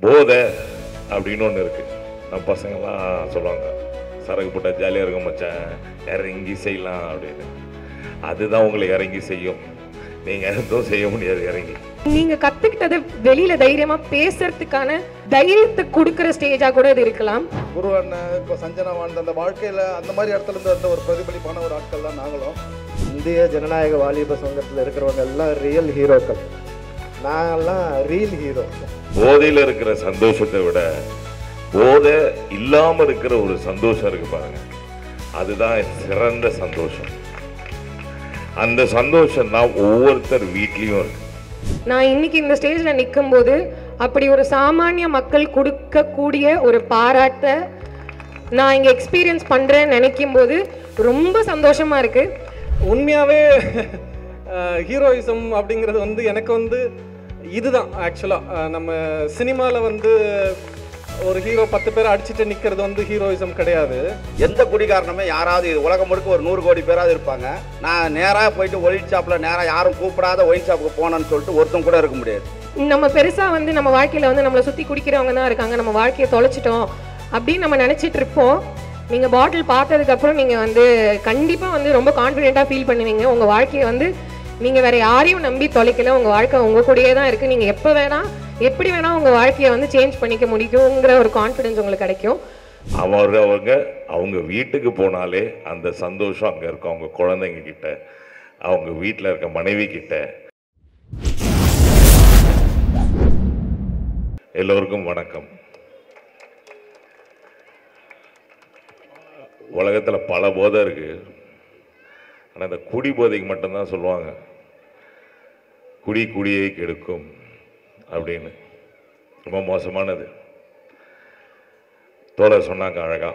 போதை அப்படின்னு ஒன்று இருக்குது. நம்ம பசங்கள்லாம் சொல்லுவாங்க, சரக்கு போட்டால் ஜாலியாக இருக்கும் மச்சான், இறங்கி செய்யலாம் அப்படின்னு. அதுதான் உங்களை இறங்கி செய்யும். நீங்கள் எதுவும் செய்ய முடியாது இறங்கி. நீங்க கத்துக்கிட்டதை வெளியில தைரியமா பேசுறதுக்கான தைரியத்தை கொடுக்கிற ஸ்டேஜா கூட இது இருக்கலாம். குரு அண்ணன் இப்போ சஞ்சனா வாழ்ந்த அந்த வாழ்க்கையில் அந்த மாதிரி இடத்துல இருந்து வந்த ஒரு பிரதிபலிப்பான ஒரு ஆட்கள் தான் நாங்களும். இந்திய ஜனநாயக வாலிப சங்கத்தில் இருக்கிறவங்க எல்லாம் ரியல் ஹீரோக்கள், நாங்கெல்லாம் ரீல் ஹீரோ. போதையில் இருக்கிற சந்தோஷத்தை விட போதை இல்லாமல் இருக்கிற ஒரு சந்தோஷம் இருக்கு பாருங்க, அதுதான் சிறந்த சந்தோஷம். அந்த சந்தோஷம் தான் ஒவ்வொருத்தர் வீட்லேயும் இருக்கு. நான் இன்னைக்கு இந்த ஸ்டேஜ்ல நிற்கும் போது அப்படி ஒரு சாமானிய மக்கள் கொடுக்கக்கூடிய ஒரு பாராட்டை நான் இங்க எக்ஸ்பீரியன்ஸ் பண்றேன்னு நினைக்கும் போது ரொம்ப சந்தோஷமா இருக்கு. உண்மையாகவே ஹீரோயிசம் அப்படிங்கிறது வந்து எனக்கு வந்து இதுதான் ஆக்சுவலாக. நம்ம சினிமாவில் ஒரு ஹீரோ 10 பேரை அடிச்சுட்டு நிற்கிறது ஹீரோயிசம் கிடையாது. எந்த குடிகாரனுமே யாராவது இது உலகம் முழுக்க ஒரு 100 கோடி பேராவது இருப்பாங்க. நான் நேராக போயிட்டு ஒயின் ஷாப்பில் நேராக யாரும் கூப்பிடாத ஒயின் ஷாப்புக்கு போனேன்னு சொல்லிட்டு ஒருத்தன் கூட இருக்க முடியாது. நம்ம பெருசா நம்ம வாழ்க்கையில நம்மளை சுத்தி குடிக்கிறவங்க தான் இருக்காங்க, நம்ம வாழ்க்கையை தொலைச்சிட்டோம் அப்படின்னு நம்ம நினைச்சிட்டு இருப்போம். நீங்க பாட்டில் பார்த்ததுக்கு அப்புறம் நீங்க கண்டிப்பா ரொம்ப கான்ஃபிடென்ட்டா ஃபீல் பண்ணுவீங்க. உங்க வாழ்க்கையை நீங்க வேற யாரையும் நம்பி தொலைக்கல, உங்க வாழ்க்கை உங்க கூடயே தான் இருக்கு. நீங்க எப்ப வேணா எப்படி வேணா உங்க வாழ்க்கையை சேஞ்ச் பண்ணிக்க முடியுங்கிற ஒரு கான்ஃபிடன்ஸ் உங்களுக்கு கிடைக்கும். அவங்க வீட்டுக்கு போனாலே அந்த சந்தோஷம் அங்க இருக்கும். அவங்க குழந்தைங்க கிட்ட, அவங்க வீட்டில் இருக்க மனைவி கிட்ட. எல்லோருக்கும் வணக்கம். உலகத்தில் பல போதை இருக்கு. ஆனால் இந்த குடி போதைக்கு மட்டும்தான் சொல்லுவாங்க குடி குடியை கெடுக்கும் அப்படின்னு. ரொம்ப மோசமானது. தோழர் சொன்னாங்க அழகா,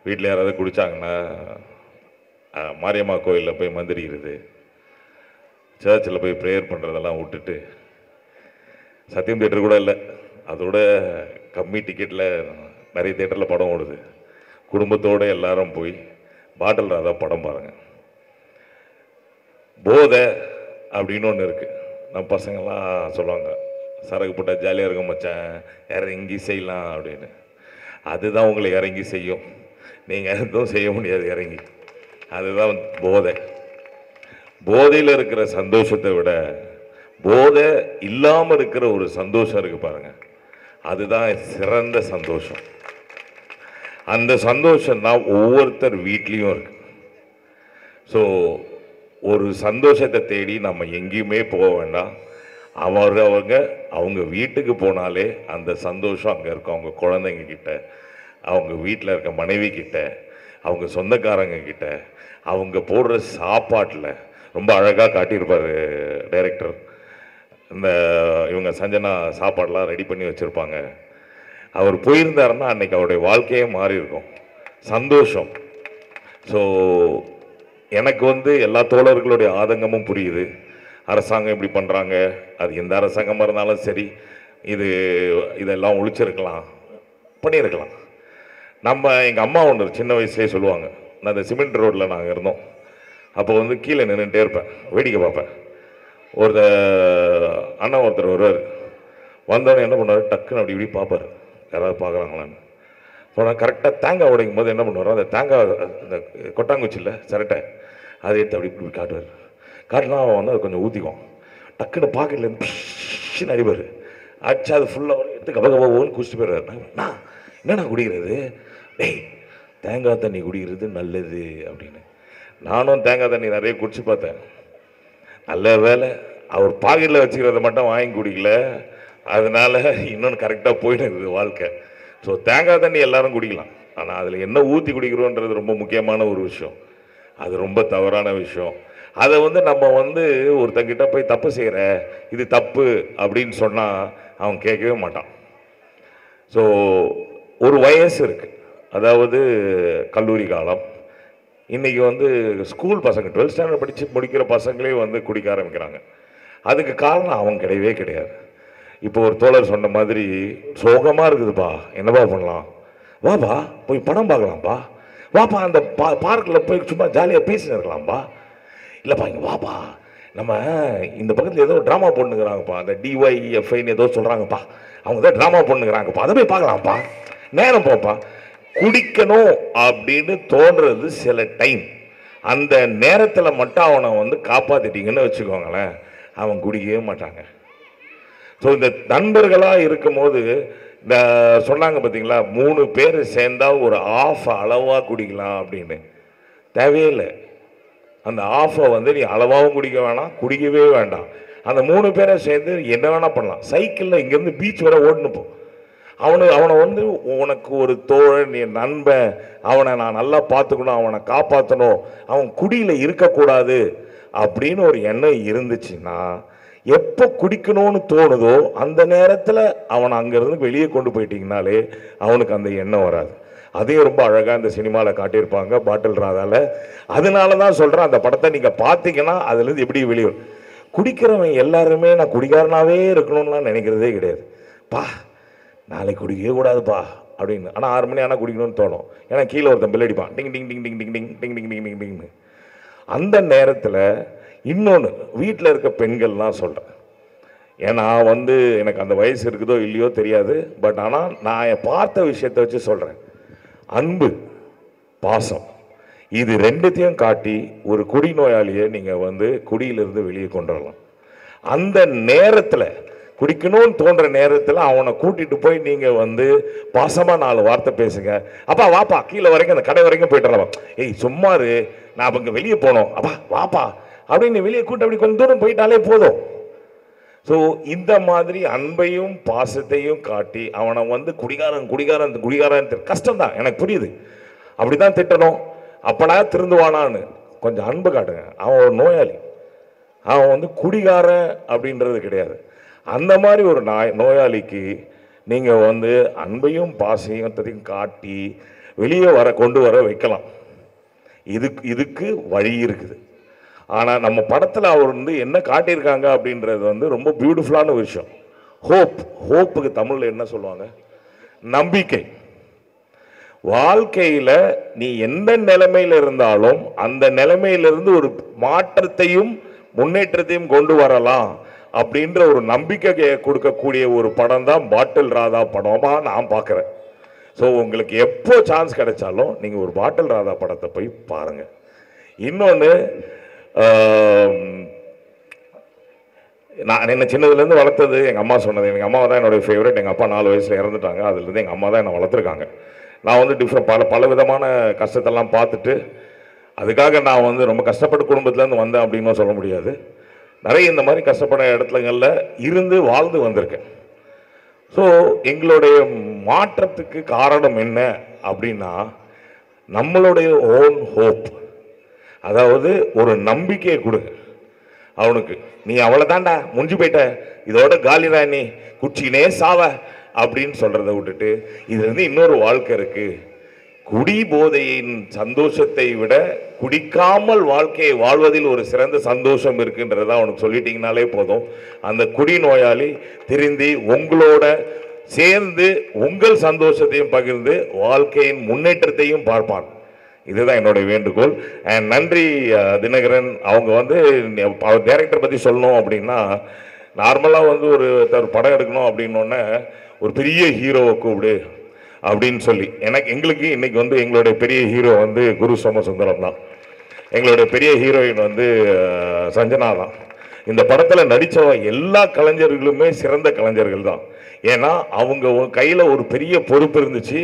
வீட்டில் யாராவது குடித்தாங்கன்னா மாரியம்மா கோயிலில் போய் மந்திரிக்கிறது, சர்ச்சில் போய் ப்ரேயர் பண்ணுறதெல்லாம் விட்டுட்டு, சத்தியம் தேட்டர் கூட இல்லை, அதோட கம்மி டிக்கெட்டில் நிறைய தேட்டரில் படம் ஓடுது, குடும்பத்தோடு எல்லாரும் போய் பாட்டில் ராதா படம் பாருங்கள். போதை அப்படின்னு ஒன்று இருக்குது. நம்ம பசங்கள்லாம் சொல்லுவாங்க, சரக்கு போட்டால் ஜாலியாக இருக்கும் மச்சான், இறங்கி செய்யலாம் அப்படின்னு. அதுதான் உங்களை இறங்கி செய்யும். நீங்கள் எதுவும் செய்ய முடியாது இறங்கி. அதுதான் போதை. போதையில் இருக்கிற சந்தோஷத்தை விட போதை இல்லாமல் இருக்கிற ஒரு சந்தோஷம் இருக்கு பாருங்க, அதுதான் சிறந்த சந்தோஷம். அந்த சந்தோஷம் தான் ஒவ்வொருத்தர் வீட்லேயும் இருக்கு. ஸோ ஒரு சந்தோஷத்தை தேடி நம்ம எங்கேயுமே போக வேண்டாம். அவங்க வீட்டுக்கு போனாலே அந்த சந்தோஷம் அங்கே இருக்கும். அவங்க குழந்தைங்க கிட்ட, அவங்க வீட்டில் இருக்க மனைவி கிட்ட, அவங்க சொந்தக்காரங்க கிட்ட, அவங்க போடுற சாப்பாட்டில் ரொம்ப அழகாக காட்டியிருப்பார் டைரக்டர். இவங்க சஞ்சனா சாப்பாடெலாம் ரெடி பண்ணி வச்சுருப்பாங்க. அவர் போயிருந்தாருன்னா அன்னைக்கு அவருடைய வாழ்க்கையே மாறி இருக்கும். சந்தோஷம். ஸோ எனக்கு எல்லா தோழர்களுடைய ஆதங்கமும் புரியுது. அரசாங்கம் இப்படி பண்ணுறாங்க, அது எந்த அரசாங்கமாக இருந்தாலும் சரி, இதெல்லாம் ஒழிச்சிருக்கலாம், பண்ணியிருக்கலாம். எங்கள் அம்மா ஒன்று சின்ன வயசுலேயே சொல்லுவாங்க. நான் இந்த சிமெண்ட் ரோட்டில் நாங்கள் இருந்தோம். அப்போ கீழே நின்றுட்டே இருப்பேன், வேடிக்கை பார்ப்பேன். அண்ணன் ஒருத்தர் வருவார். வந்தோடனே என்ன பண்ணுவார், டக்குன்னு அப்படி இப்படி பார்ப்பார், யாராவது பார்க்குறாங்களான்னு. போனால் கரெக்டாக தேங்காய் உடைக்கும் போது என்ன பண்ணுவார், அந்த தேங்காய் இந்த கொட்டாங்குச்சியில் சிரட்டை அதை எடுத்து அப்படி இப்படி காட்டுவார். காட்டினா அவன் அது கொஞ்சம் ஊற்றிக்குவான். டக்குன்னு பாக்கெட்லேருந்து அடிப்பார். அடிச்சா அது ஃபுல்லாக எடுத்து கபகபான்னு குடிச்சிட்டு போயிடுறாரு. என்னண்ணா குடிக்கிறது, டேய் தேங்காய் தண்ணி குடிக்கிறது நல்லது அப்படின்னு. நானும் தேங்காய் தண்ணி நிறைய குடிச்சு பார்த்தேன். நல்ல வேலை அவர் பாக்கெட்டில் வச்சுக்கிறத மட்டும் வாங்கி குடிக்கல, அதனால இன்னொன்று கரெக்டாக போயிடுது வாழ்க்கை. ஸோ தேங்காய் தண்ணி எல்லாரும் குடிக்கலாம், ஆனால் அதில் என்ன ஊற்றி குடிக்கிறோன்றது ரொம்ப முக்கியமான ஒரு விஷயம். அது ரொம்ப தவறான விஷயம். அதை நம்ம ஒருத்தங்கிட்ட போய் தப்பு செய்கிற, இது தப்பு அப்படின்னு சொன்னால் அவன் கேட்கவே மாட்டான். ஸோ ஒரு வயசு இருக்குது, அதாவது கல்லூரி காலம். இன்றைக்கி ஸ்கூல் பசங்க 12th ஸ்டாண்டர்ட் படித்து முடிக்கிற பசங்களே குடிக்க ஆரம்பிக்கிறாங்க. அதுக்கு காரணம் அவன் கிடையவே கிடையாது. இப்போ ஒரு தோழர் சொன்ன மாதிரி சோகமாக இருக்குதுப்பா, என்னப்பா பண்ணலாம், வாப்பா போய் படம் பார்க்கலாம்ப்பா, வாப்பா அந்த பார்க்கில் போய் சும்மா ஜாலியாக பேசின்னு இருக்கலாம்ப்பா, இல்லைப்பா இங்கே வாப்பா நம்ம இந்த பக்கத்தில் ஏதோ ட்ராமா போட்டுக்கிறாங்கப்பா, அந்த டிஒய்எஃப்ஐன்னு ஏதோ சொல்கிறாங்கப்பா, அவங்க தான் ட்ராமா போட்டுக்கிறாங்கப்பா, அதை போய் பார்க்கலாம்ப்பா, நேரம் போப்பா. குடிக்கணும் அப்படின்னு தோன்றது சில டைம், அந்த நேரத்தில் மட்டும் அவனை வந்து காப்பாற்றிட்டீங்கன்னு வச்சுக்கோங்களேன், அவன் குடிக்கவே மாட்டாங்க. ஸோ இந்த நண்பர்களாக இருக்கும் போது இந்த சொன்னாங்க பார்த்தீங்களா, 3 பேர் சேர்ந்தா ஒரு ஆஃப் அளவாக குடிக்கலாம் அப்படின்னு. தேவையே இல்லை. அந்த ஆஃபை வந்து நீ அளவாகவும் குடிக்க வேணாம், குடிக்கவே வேண்டாம். அந்த 3 பேரை சேர்ந்து என்ன வேணால் பண்ணலாம். சைக்கிளில் இங்கேருந்து பீச் வரை ஓட்டுன்னு போ. அவனை வந்து உனக்கு ஒரு தோழன், என் நண்பன், அவனை நான் நல்லா பார்த்துக்கணும், அவனை காப்பாற்றணும், அவன் குடியில் இருக்கக்கூடாது அப்படின்னு ஒரு எண்ணம் இருந்துச்சுன்னா, எப்போ குடிக்கணும்னு தோணுதோ அந்த நேரத்தில் அவனை அங்கேருந்து வெளியே கொண்டு போயிட்டீங்கனாலே அவனுக்கு அந்த எண்ணம் வராது. அதையும் ரொம்ப அழகாக இந்த சினிமாவில் காட்டியிருப்பாங்க பாட்டில் ராதாவில். அதனால தான் சொல்கிறேன், அந்த படத்தை நீங்கள் பார்த்தீங்கன்னா அதுலேருந்து எப்படி வெளியே வரும். குடிக்கிறவன் எல்லாருமே நான் குடிக்காரனாகவே இருக்கணும்லாம் நினைக்கிறதே கிடையாது. பா நாளைக்கு குடிக்கவே கூடாதுப்பா அப்படின்னு. ஆனால் 6 மணி ஆனால் குடிக்கணும்னு தோணும். ஏன்னா கீழே ஒருத்தன் பில் அடிப்பான், டிங் டிங் டிங் டிங் டிங் டிங் டிங் டிங் டிங் டிங் டிங்னு. அந்த நேரத்தில் இன்னொன்று வீட்டில் இருக்க பெண்கள்லாம் சொல்கிறேன், ஏன்னா வந்து எனக்கு அந்த வயசு இருக்குதோ இல்லையோ தெரியாது, பட் ஆனால் நான் பார்த்த விஷயத்தை வச்சு சொல்கிறேன். அன்பு, பாசம், இது ரெண்டுத்தையும் காட்டி ஒரு குடிநோயாளியை நீங்கள் வந்து குடியிலிருந்து வெளியே கொண்டு வரலாம். அந்த நேரத்தில் குடிக்கணும்னு தோன்ற நேரத்தில் அவனை கூட்டிகிட்டு போய் நீங்கள் வந்து பாசமாக 4 வார்த்தை பேசுங்க. அப்பா வாப்பா கீழே வரைக்கும் அந்த கடை வரைக்கும் போயிட்டு வரலாம். ஏய் சும்மாரு, நான் இங்கே வெளியே போனோம், அப்பா வாப்பா அப்படின்னு வெளியே கூட்டு அப்படி கொஞ்சம் தூரம் போயிட்டாலே போதும். ஸோ இந்த மாதிரி அன்பையும் பாசத்தையும் காட்டி அவனை வந்து குடிகாரன் குடிகாரன் குடிகாரன் கஷ்டம்தான், எனக்கு புரியுது, அப்படி தான் திட்டணும், அப்படா திருந்துவானான்னு. கொஞ்சம் அன்பு காட்டுங்க. அவன் ஒரு நோயாளி, அவன் வந்து குடிகாரன் அப்படின்றது கிடையாது. அந்த மாதிரி ஒரு நோயாளிக்கு நீங்கள் வந்து அன்பையும் பாசத்தையும் காட்டி வெளியே கொண்டு வர வைக்கலாம். இதுக்கு வழி இருக்குது. ஆனால் நம்ம படத்தில் அவர் வந்து என்ன காட்டியிருக்காங்க அப்படின்றது வந்து ரொம்ப பியூட்டிஃபுல்லான விஷயம். ஹோப்புக்கு தமிழில் என்ன சொல்லுவாங்க? நம்பிக்கை. வாழ்க்கையில் நீ எந்த நிலைமையில் இருந்தாலும் அந்த நிலைமையிலிருந்து ஒரு மாற்றத்தையும் முன்னேற்றத்தையும் கொண்டு வரலாம் அப்படின்ற ஒரு நம்பிக்கை கொடுக்கக்கூடிய ஒரு படம் தான் பாட்டில் ராதா படமாக நான் பார்க்குறேன். ஸோ உங்களுக்கு எப்போ சான்ஸ் கிடைச்சாலும் நீங்கள் ஒரு பாட்டில் ராதா படத்தை போய் பாருங்கள். இன்னொன்று, நான் என்ன சின்னதுலேருந்து வளர்த்தது எங்கள் அம்மா சொன்னது. எங்கள் அம்மா தான் என்னோடய ஃபேவரட். எங்கள் அப்பா 4 வயசில் இறந்துட்டாங்க. அதுலேருந்து எங்கள் அம்மா தான் என்னை வளர்த்துருக்காங்க. நான் வந்து பல விதமான கஷ்டத்தெல்லாம் பார்த்துட்டு, அதுக்காக நான் வந்து ரொம்ப கஷ்டப்பட்ட குடும்பத்துலேருந்து வந்தேன் அப்படின்னு சொல்ல முடியாது. நிறைய இந்த மாதிரி கஷ்டப்பட இடத்துலங்களில் இருந்து வாழ்ந்து வந்திருக்கேன். ஸோ எங்களுடைய மாற்றத்துக்கு காரணம் என்ன அப்படின்னா, நம்மளுடைய ஓன் ஹோப். அதாவது ஒரு நம்பிக்கையை கொடுங்க அவனுக்கு. நீ அவளை தாண்டா முடிஞ்சு போயிட்ட, இதோட காலிடா, நீ குச்சினே சாவ அப்படின்னு சொல்கிறத விட்டுட்டு இதுலேருந்து இன்னொரு வாழ்க்கை இருக்குது. குடி போதையின் சந்தோஷத்தை விட குடிக்காமல் வாழ்க்கையை வாழ்வதில் ஒரு சிறந்த சந்தோஷம் இருக்குன்றத அவனுக்கு சொல்லிட்டீங்கனாலே போதும். அந்த குடி நோயாளி திருந்தி உங்களோட சேர்ந்து உங்கள் சந்தோஷத்தையும் பகிர்ந்து வாழ்க்கையின் முன்னேற்றத்தையும் பார்ப்பான். இதுதான் என்னுடைய வேண்டுகோள். அண்ட் நன்றி தினகரன். அவங்க வந்து அவர் டைரக்டர் பற்றி சொல்லணும் அப்படின்னா, நார்மலாக வந்து ஒரு படம் எடுக்கணும் அப்படின்னோடனே ஒரு பெரிய ஹீரோவை கூப்பிடு அப்படின்னு சொல்லி, எங்களுக்கு இன்னைக்கு வந்து எங்களுடைய பெரிய ஹீரோ வந்து குரு சோமசுந்தரம் தான். எங்களுடைய பெரிய ஹீரோயின் வந்து சஞ்சனா தான். இந்த படத்தில் நடித்த எல்லா கலைஞர்களுமே சிறந்த கலைஞர்கள் தான். ஏன்னா அவங்க கையில் ஒரு பெரிய பொறுப்பு இருந்துச்சு.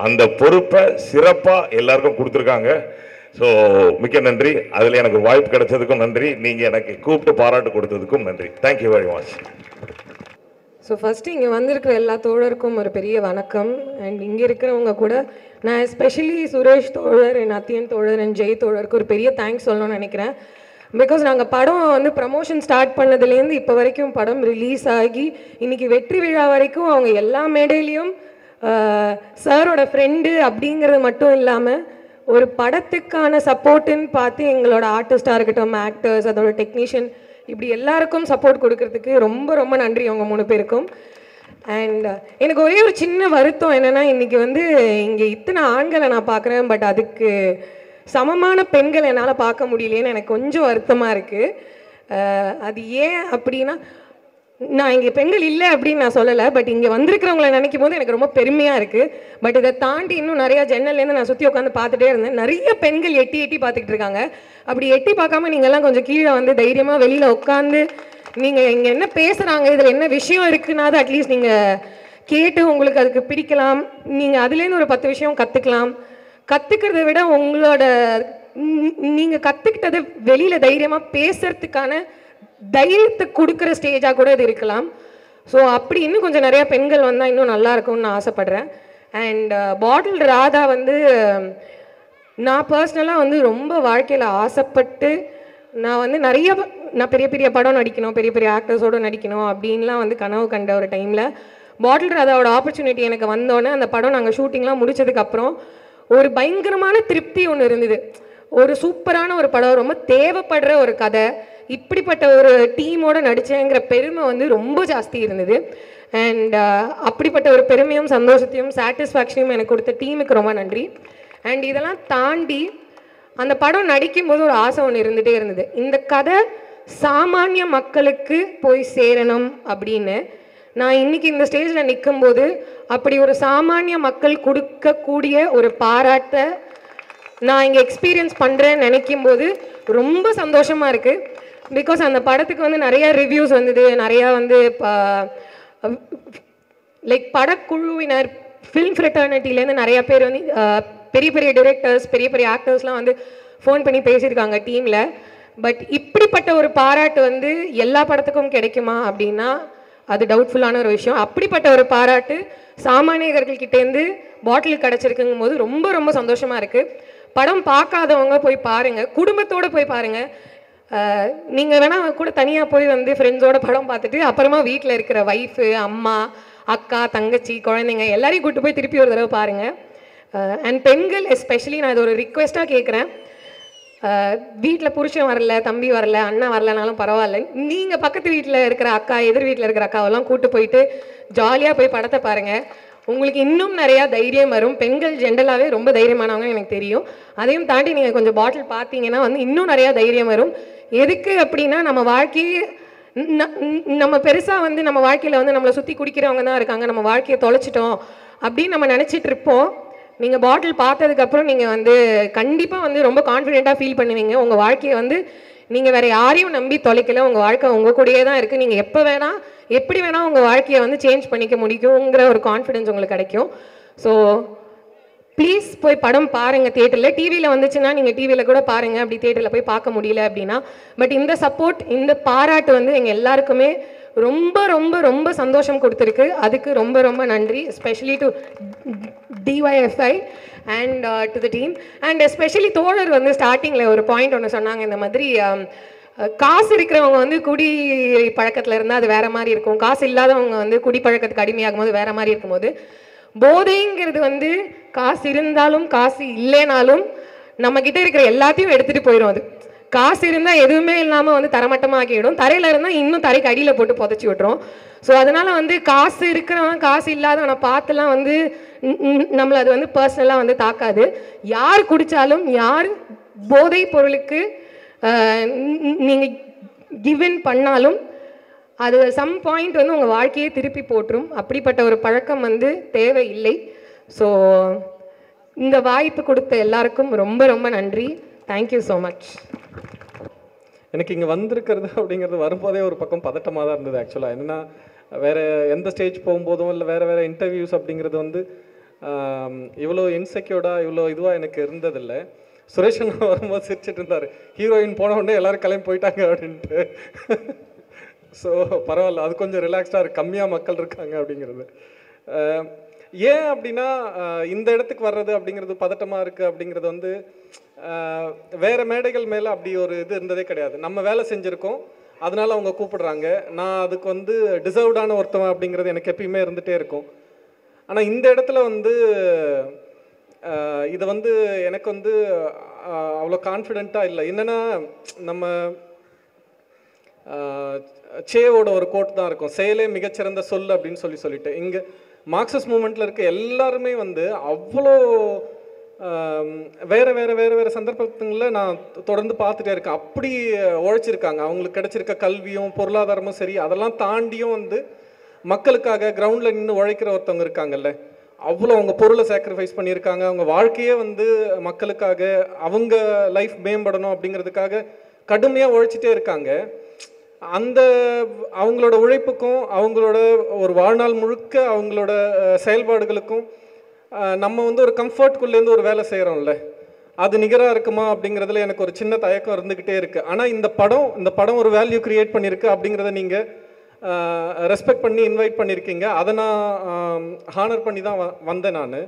அந்த பொறுப்பை சிறப்பாக எல்லாருக்கும் கொடுத்துருக்காங்க. ஸோ மிக்க நன்றி. அதில் எனக்கு வாய்ப்பு கிடைச்சதுக்கும் நன்றி. நீங்கள் எனக்கு கூப்பிட்டு பாராட்டு கொடுத்ததுக்கும் நன்றி. Thank you very much. So first இங்கே வந்திருக்கிற எல்லா தோழருக்கும் ஒரு பெரிய வணக்கம். அண்ட் இங்கே இருக்கிறவங்க கூட நான் எஸ்பெஷலி சுரேஷ் தோழர், என் அத்தியன் தோழர், என் ஜெய் தோழருக்கு ஒரு பெரிய தேங்க்ஸ் சொல்லணும்னு நினைக்கிறேன். பிகாஸ் நாங்கள் படம் வந்து ப்ரமோஷன் ஸ்டார்ட் பண்ணதுலேருந்து இப்போ வரைக்கும் படம் ரிலீஸ் ஆகி இன்றைக்கி வெற்றி விழா வரைக்கும் அவங்க எல்லா மேடையிலையும் சாரோட ஃப்ரெண்டு அப்படிங்கிறது மட்டும் இல்லாமல் ஒரு படத்துக்கான சப்போர்ட்டுன்னு பார்த்து எங்களோட ஆர்டிஸ்டாக இருக்கட்டும், ஆக்டர்ஸ், அதோட டெக்னீஷியன், இப்படி எல்லாருக்கும் சப்போர்ட் கொடுக்கறதுக்கு ரொம்ப ரொம்ப நன்றி அவங்க 3 பேருக்கும். அண்ட் எனக்கு ஒரே ஒரு சின்ன வருத்தம் என்னென்னா, இன்றைக்கி வந்து இங்கே இத்தனை ஆண்களை நான் பார்க்குறேன், பட் அதுக்கு சமமான பெண்கள் என்னால் பார்க்க முடியலையேன்னு எனக்கு கொஞ்சம் வருத்தமாக இருக்குது. அது ஏன் அப்படின்னா, நான் இங்கே பெண்கள் இல்லை அப்படின்னு நான் சொல்லலை, பட் இங்கே வந்திருக்கிறவங்களை நினைக்கும் போது எனக்கு ரொம்ப பெருமையாக இருக்குது. பட் இதை தாண்டி இன்னும் நிறையா ஜன்னல்லேருந்து நான் சுற்றி உட்காந்து பார்த்துட்டே இருந்தேன். நிறைய பெண்கள் எட்டி எட்டி பார்த்துக்கிட்டு இருக்காங்க. அப்படி எட்டி பார்க்காம நீங்கள்லாம் கொஞ்சம் கீழே வந்து தைரியமாக வெளியில் உட்காந்து நீங்கள் இங்கே என்ன பேசுகிறாங்க, இதில் என்ன விஷயம் இருக்குன்னாது அட்லீஸ்ட் நீங்கள் கேட்டு உங்களுக்கு அதுக்கு பிடிக்கலாம். நீங்கள் அதுலேருந்து ஒரு 10 விஷயம் கற்றுக்கலாம். கற்றுக்கிறத விட உங்களோட நீங்கள் கற்றுக்கிட்டதை வெளியில் தைரியமாக பேசுறதுக்கான தைரியத்தை கொடுக்குற ஸ்டேஜாக கூட இது இருக்கலாம். ஸோ அப்படி இன்னும் கொஞ்சம் நிறையா பெண்கள் வந்தால் இன்னும் நல்லா இருக்கும்னு நான் ஆசைப்பட்றேன். அண்ட் பாட்டில் ராதா வந்து நான் பர்சனலாக வந்து ரொம்ப வாழ்க்கையில் ஆசைப்பட்டு நான் வந்து நான் பெரிய பெரிய படம் நடிக்கணும், பெரிய பெரிய ஆக்டர்ஸோடு நடிக்கணும் அப்படின்லாம் வந்து கனவு கண்ட ஒரு டைமில் பாட்டில் ராதாவோட ஆப்பர்ச்சுனிட்டி எனக்கு வந்தோடனே அந்த படம் நாங்கள் ஷூட்டிங்லாம் முடிச்சதுக்கப்புறம் ஒரு பயங்கரமான திருப்தி ஒன்று இருந்தது. ஒரு சூப்பரான ஒரு படம், ரொம்ப தேவைப்படுற ஒரு கதை, இப்படிப்பட்ட ஒரு டீமோட நடித்தேங்கிற பெருமை வந்து ரொம்ப ஜாஸ்தி இருந்தது. அண்ட் அப்படிப்பட்ட ஒரு பெருமையும் சந்தோஷத்தையும் சாட்டிஸ்ஃபேக்ஷனையும் எனக்கு கொடுத்த டீமுக்கு ரொம்ப நன்றி. அண்ட் இதெல்லாம் தாண்டி அந்த படம் நடிக்கும்போது ஒரு ஆசை ஒன்று இருந்துகிட்டே இருந்தது. இந்த கதை சாமானிய மக்களுக்கு போய் சேரணும் அப்படின்னு. நான் இன்றைக்கி இந்த ஸ்டேஜில் நிற்கும்போது அப்படி ஒரு சாமானிய மக்கள் கொடுக்கக்கூடிய ஒரு பாராட்டை நான் இங்கே எக்ஸ்பீரியன்ஸ் பண்ணுறேன்னு நினைக்கும் போது ரொம்ப சந்தோஷமாக இருக்குது. பிகாஸ் அந்த படத்துக்கு வந்து நிறையா ரிவ்யூஸ் வந்தது, நிறையா வந்து லைக் படக்குழுவினர், ஃபில்ம் ஃப்ரெட்டர்னிட்டிலேருந்து நிறையா பேர் வந்து பெரிய பெரிய டிரெக்டர்ஸ், பெரிய பெரிய ஆக்டர்ஸ்லாம் வந்து ஃபோன் பண்ணி பேசியிருக்காங்க டீமில். பட் இப்படிப்பட்ட ஒரு பாராட்டு வந்து எல்லா படத்துக்கும் கிடைக்குமா அப்படின்னா அது டவுட்ஃபுல்லான ஒரு விஷயம். அப்படிப்பட்ட ஒரு பாராட்டு சாமானியர்கள்கிட்டேருந்து பாட்டில் கிடச்சிருக்குங்கும் போது ரொம்ப ரொம்ப சந்தோஷமாக இருக்குது. படம் பார்க்காதவங்க போய் பாருங்கள், குடும்பத்தோடு போய் பாருங்கள். நீங்கள் வேணால் கூட தனியாக போய் வந்து ஃப்ரெண்ட்ஸோட படம் பார்த்துட்டு அப்புறமா வீட்டில் இருக்கிற ஒய்ஃபு, அம்மா, அக்கா, தங்கச்சி, குழந்தைங்க எல்லாரையும் கூப்பிட்டு போய் திருப்பி ஒரு தடவை பாருங்கள். அண்ட் பெண்கள் எஸ்பெஷலி நான் இது ஒரு ரிக்வெஸ்ட்டாக கேட்குறேன். வீட்டில் புருஷன் வரல, தம்பி வரல, அண்ணன் வரலனாலும் பரவாயில்ல, நீங்கள் பக்கத்து வீட்டில் இருக்கிற அக்கா, எதிர் வீட்டில் இருக்கிற அக்காவெல்லாம் கூப்பிட்டு போயிட்டு ஜாலியாக போய் படத்தை பாருங்கள். உங்களுக்கு இன்னும் நிறையா தைரியம் வரும். பெண்கள் ஜென்ரலாகவே ரொம்ப தைரியமானவங்க எனக்கு தெரியும். அதையும் தாண்டி நீங்கள் கொஞ்சம் பாட்டில் பார்த்தீங்கன்னா வந்து இன்னும் நிறையா தைரியம் வரும். எதுக்கு அப்படின்னா நம்ம வாழ்க்கையே நம்ம பெருசாக வந்து நம்ம வாழ்க்கையில் வந்து நம்மளை சுற்றி குடிக்கிறவங்க தான் இருக்காங்க, நம்ம வாழ்க்கையை தொலைச்சிட்டோம் அப்படின்னு நம்ம நினச்சிட்டு இருப்போம். நீங்கள் பாட்டில் பார்த்ததுக்கப்புறம் நீங்கள் வந்து கண்டிப்பாக வந்து ரொம்ப கான்ஃபிடென்ட்டாக ஃபீல் பண்ணுவீங்க. உங்கள் வாழ்க்கையை வந்து நீங்கள் வேறு யாரையும் நம்பி தொலைக்கல, உங்கள் வாழ்க்கை உங்கள் கூடயே தான் இருக்குது. நீங்கள் எப்போ வேணால் எப்படி வேணால் உங்கள் வாழ்க்கையை வந்து சேஞ்ச் பண்ணிக்க முடியுங்கிற ஒரு கான்ஃபிடென்ஸ் உங்களுக்கு கிடைக்கும். ஸோ ப்ளீஸ் போய் படம் பாருங்கள் தியேட்டரில். டிவியில் வந்துச்சுன்னா நீங்கள் டிவியில் கூட பாருங்கள், அப்படி தியேட்டரில் போய் பார்க்க முடியல அப்படின்னா. பட் இந்த சப்போர்ட், இந்த பாராட்டு வந்து எங்கள் எல்லாருக்குமே ரொம்ப ரொம்ப ரொம்ப சந்தோஷம் கொடுத்துருக்கு. அதுக்கு ரொம்ப ரொம்ப நன்றி. Especially to DYFI and to the team. And especially தோழர் வந்து ஸ்டார்டிங்கில் ஒரு பாயிண்ட் ஒன்று சொன்னாங்க. இந்த மாதிரி காசு இருக்கிறவங்க வந்து குடி பழக்கத்தில் இருந்தால் அது வேறு மாதிரி இருக்கும், காசு இல்லாதவங்க வந்து குடி பழக்கத்துக்கு அடிமையாகும் போது வேறு மாதிரி இருக்கும்போது, போதைங்கிறது வந்து காசு இருந்தாலும் காசு இல்லைனாலும் நம்மக்கிட்ட இருக்கிற எல்லாத்தையும் எடுத்துகிட்டு போயிடும். அது காசு இருந்தால் எதுவுமே இல்லாமல் வந்து தரமட்டமாக்கிடும், தரையில் இருந்தால் இன்னும் தரைக்கு அடியில் போட்டு புதைச்சி விட்டுரும். ஸோ அதனால் வந்து காசு இருக்கிறவன் காசு இல்லாதவனை பார்த்துலாம் வந்து நம்மளை அது வந்து பர்சனலாக வந்து தாக்காது. யார் குடித்தாலும், யார் போதை பொருளுக்கு நீங்கள் கிவன் பண்ணாலும் அது சம் பாயிண்ட் வந்து உங்கள் வாழ்க்கையே திருப்பி போட்டுரும். அப்படிப்பட்ட ஒரு பழக்கம் வந்து தேவையில்லை. ஸோ இந்த வாய்ப்பு கொடுத்த எல்லாருக்கும் ரொம்ப ரொம்ப நன்றி. Thank you so much. எனக்கு இங்கே வந்திருக்கிறது அப்படிங்கிறது வரும்போதே ஒரு பக்கம் பதட்டமாக தான் இருந்தது. ஆக்சுவலாக என்னென்னா, வேறு எந்த ஸ்டேஜ் போகும்போதும் இல்லை வேறு இன்டர்வியூஸ் அப்படிங்கிறது வந்து இவ்வளோ இன்செக்யூர்டாக இவ்வளோ இதுவாக எனக்கு இருந்ததில்லை. சுரேஷன் வரும்போது சிரிச்சிட்டு இருந்தார், ஹீரோயின் போன உடனே எல்லோரும் கிளம்பி போயிட்டாங்க அப்படின்ட்டு. ஸோ பரவாயில்ல, அது கொஞ்சம் ரிலாக்ஸ்டாக இருக்குது, கம்மியாக மக்கள் இருக்காங்க அப்படிங்கிறது. ஏன் அப்படின்னா இந்த இடத்துக்கு வர்றது அப்படிங்கிறது பதட்டமாக இருக்குது அப்படிங்கிறது வந்து வேறு மேடைகள் மேலே அப்படி ஒரு இது இருந்ததே கிடையாது. நம்ம வேலை செஞ்சுருக்கோம், அதனால் அவங்க கூப்பிடுறாங்க. நான் அதுக்கு வந்து டிசர்வ்டான ஒருத்தவன் அப்படிங்கிறது எனக்கு எப்பயுமே இருந்துகிட்டே இருக்கும். ஆனால் இந்த இடத்துல வந்து இதை வந்து எனக்கு வந்து அவ்வளோ கான்ஃபிடெண்ட்டாக இல்லை. என்னென்னா, நம்ம சேவோட ஒரு கோட் தான் இருக்கும், செயலே மிகச்சிறந்த சொல் அப்படின்னு சொல்லிட்டு. இங்கே மார்க்சிஸ்ட் மூமெண்ட்டில் இருக்க எல்லாருமே வந்து அவ்வளோ வேறு வேறு வேறு வேறு சந்தர்ப்பங்களில் நான் தொடர்ந்து பார்த்துட்டே இருக்கேன். அப்படி உழைச்சிருக்காங்க. அவங்களுக்கு கிடைச்சிருக்க கல்வியும் பொருளாதாரமும் சரி, அதெல்லாம் தாண்டியும் வந்து மக்களுக்காக கிரவுண்டில் நின்று உழைக்கிற ஒருத்தவங்க இருக்காங்கல்ல, அவ்வளோ அவங்க பொருளை சாக்ரிஃபைஸ் பண்ணியிருக்காங்க. அவங்க வாழ்க்கையே வந்து மக்களுக்காக, அவங்க லைஃப் மேம்படணும் அப்படிங்கிறதுக்காக கடுமையாக உழைச்சிட்டே இருக்காங்க. அந்த அவங்களோட உழைப்புக்கும் அவங்களோட ஒரு வாழ்நாள் முழுக்க அவங்களோட செயல்பாடுகளுக்கும் நம்ம வந்து ஒரு கம்ஃபர்ட்குள்ளேருந்து ஒரு வேலை செய்கிறோம்ல, அது நிகராக இருக்குமா அப்படிங்கிறதுல எனக்கு ஒரு சின்ன தயக்கம் இருந்துக்கிட்டே இருக்குது. ஆனால் இந்த படம் ஒரு வேல்யூ க்ரியேட் பண்ணியிருக்கு அப்படிங்கிறத நீங்கள் ரெஸ்பெக்ட் பண்ணி இன்வைட் பண்ணியிருக்கீங்க. அதை நான் ஹானர் பண்ணி தான் வந்தேன் நான்.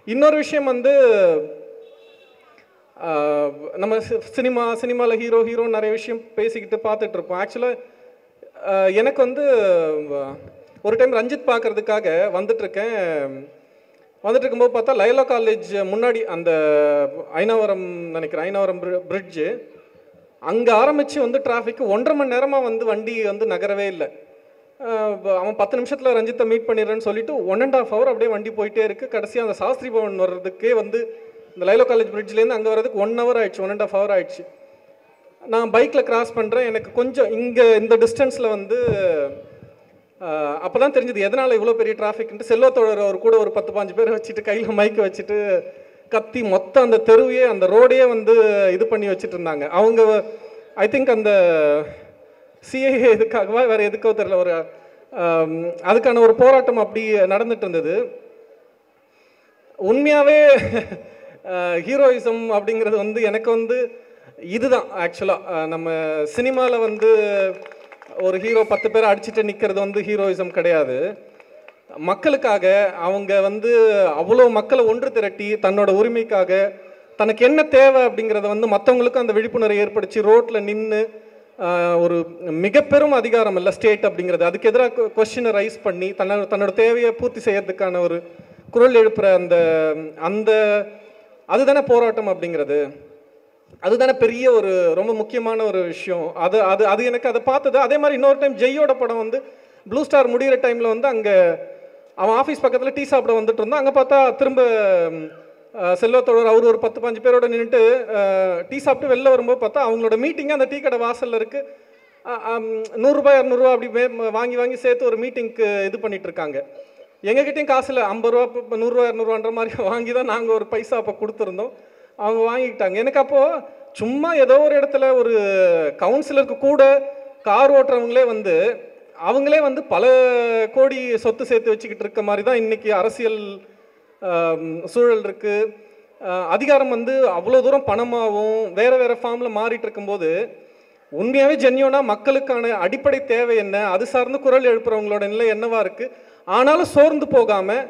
இன்னொரு விஷயம் வந்து நம்ம சினிமாவில் ஹீரோ நிறைய விஷயம் பேசிக்கிட்டு பார்த்துட்டு இருப்போம். ஆக்சுவலாக எனக்கு வந்து ஒரு டைம் ரஞ்சித் பார்க்குறதுக்காக வந்துட்டு இருக்கும்போது பார்த்தா லைலா காலேஜ் முன்னாடி அந்த ஐனாவரம் பிரிட்ஜு அங்கே ஆரம்பித்து வந்து டிராஃபிக் 1.5 மணி நேரமாக வந்து வண்டி வந்து நகரவே இல்லை. அவன் 10 நிமிஷத்தில் ரஞ்சித்தை மீட் பண்ணிடுறேன்னு சொல்லிட்டு 1.5 hour அப்படியே வண்டி போயிட்டே இருக்குது. கடைசியாக அந்த சாஸ்திரி பவன் வர்றதுக்கே வந்து இந்த லைலா காலேஜ் பிரிட்ஜ்லேருந்து அங்கே வர்றதுக்கு 1 hour ஆயிடுச்சு, 1.5 hour ஆயிடுச்சு. நான் பைக்கில் கிராஸ் பண்ணுறேன். எனக்கு கொஞ்சம் இங்கே இந்த டிஸ்டன்ஸில் வந்து அப்போ தான் தெரிஞ்சது எதனால் இவ்வளோ பெரிய டிராஃபிக்ன்ட்டு. செல்வத்தோட அவர் கூட ஒரு 10-15 பேர் வச்சுட்டு கையில் மைக்கை வச்சுட்டு கத்தி மொத்தம் அந்த தெருவையே அந்த ரோடையே வந்து இது பண்ணி வச்சுட்டு இருந்தாங்க. அவங்க ஐ திங்க் அந்த சிஐஏ இதுக்காகவா வேறு எதுக்கோ தெரியல, ஒரு அதுக்கான ஒரு போராட்டம் அப்படி நடந்துட்டு இருந்தது. உண்மையாகவே ஹீரோயிசம் அப்படிங்கிறது வந்து எனக்கு வந்து இதுதான் ஆக்சுவலாக. நம்ம சினிமாவில் வந்து ஒரு ஹீரோ 10 பேர் அடிச்சுட்டு நிற்கிறது வந்து ஹீரோயிசம் கிடையாது. மக்களுக்காக அவங்க வந்து அவ்வளோ மக்களை ஒன்று திரட்டி தன்னோட உரிமைக்காக தனக்கு என்ன தேவை அப்படிங்கிறத வந்து மற்றவங்களுக்கும் அந்த விழிப்புணர்வை ஏற்படுத்தி ரோட்டில் நின்று ஒரு மிக பெரும் அதிகாரம் இல்லை ஸ்டேட் அப்படிங்கிறது, அதுக்கு எதிராக கொஸ்டினை ரைஸ் பண்ணி தன்னோட தேவையை பூர்த்தி செய்யறதுக்கான ஒரு குரல் எழுப்புற அந்த அதுதானே போராட்டம் அப்படிங்கிறது. அதுதானே பெரிய ஒரு ரொம்ப முக்கியமான ஒரு விஷயம். அது எனக்கு அதை பார்த்தது. அதே மாதிரி இன்னொரு டைம் ஜெய்யோட படம் வந்து ப்ளூ ஸ்டார் முடிகிற டைமில் வந்து அங்கே அவன் ஆஃபீஸ் பக்கத்தில் டீ சாப்பிட வந்துட்டு இருந்தான். அங்கே பார்த்தா திரும்ப செல்வத்தோட அவர் ஒரு 10-15 பேரோட நின்றுட்டு டீ சாப்பிட்டு வெளில வரும்போது பார்த்தா அவங்களோட மீட்டிங்கு அந்த டீ கடை வாசலில் இருக்குது. 100 ரூபாய் 200 ரூபா அப்படி வாங்கி சேர்த்து ஒரு மீட்டிங்க்கு இது பண்ணிட்டு இருக்காங்க. எங்ககிட்டையும் காசு இல்லை, 50 ரூபா 100 ரூபா 200 ரூபான்ற மாதிரி வாங்கி தான் நாங்கள் ஒரு பைசா அப்போ கொடுத்துருந்தோம். அவங்க வாங்கிக்கிட்டாங்க. எனக்கு அப்போது சும்மா ஏதோ ஒரு இடத்துல ஒரு கவுன்சிலருக்கு கூட கார் ஓட்டுறவங்களே வந்து அவங்களே வந்து பல கோடி சொத்து சேர்த்து வச்சுக்கிட்டு இருக்க மாதிரி தான் இன்றைக்கி அரசியல் சூழல் இருக்குது. அதிகாரம் வந்து அவ்வளோ தூரம் பணமாகவும் வேறு ஃபார்மில் மாறிட்டு இருக்கும்போது உண்மையாகவே ஜென்யூனாக மக்களுக்கான அடிப்படை தேவை என்ன, அது சார்ந்து குரல் எழுப்புறவங்களோட நிலை என்னவா இருக்குது. ஆனாலும் சோர்ந்து போகாமல்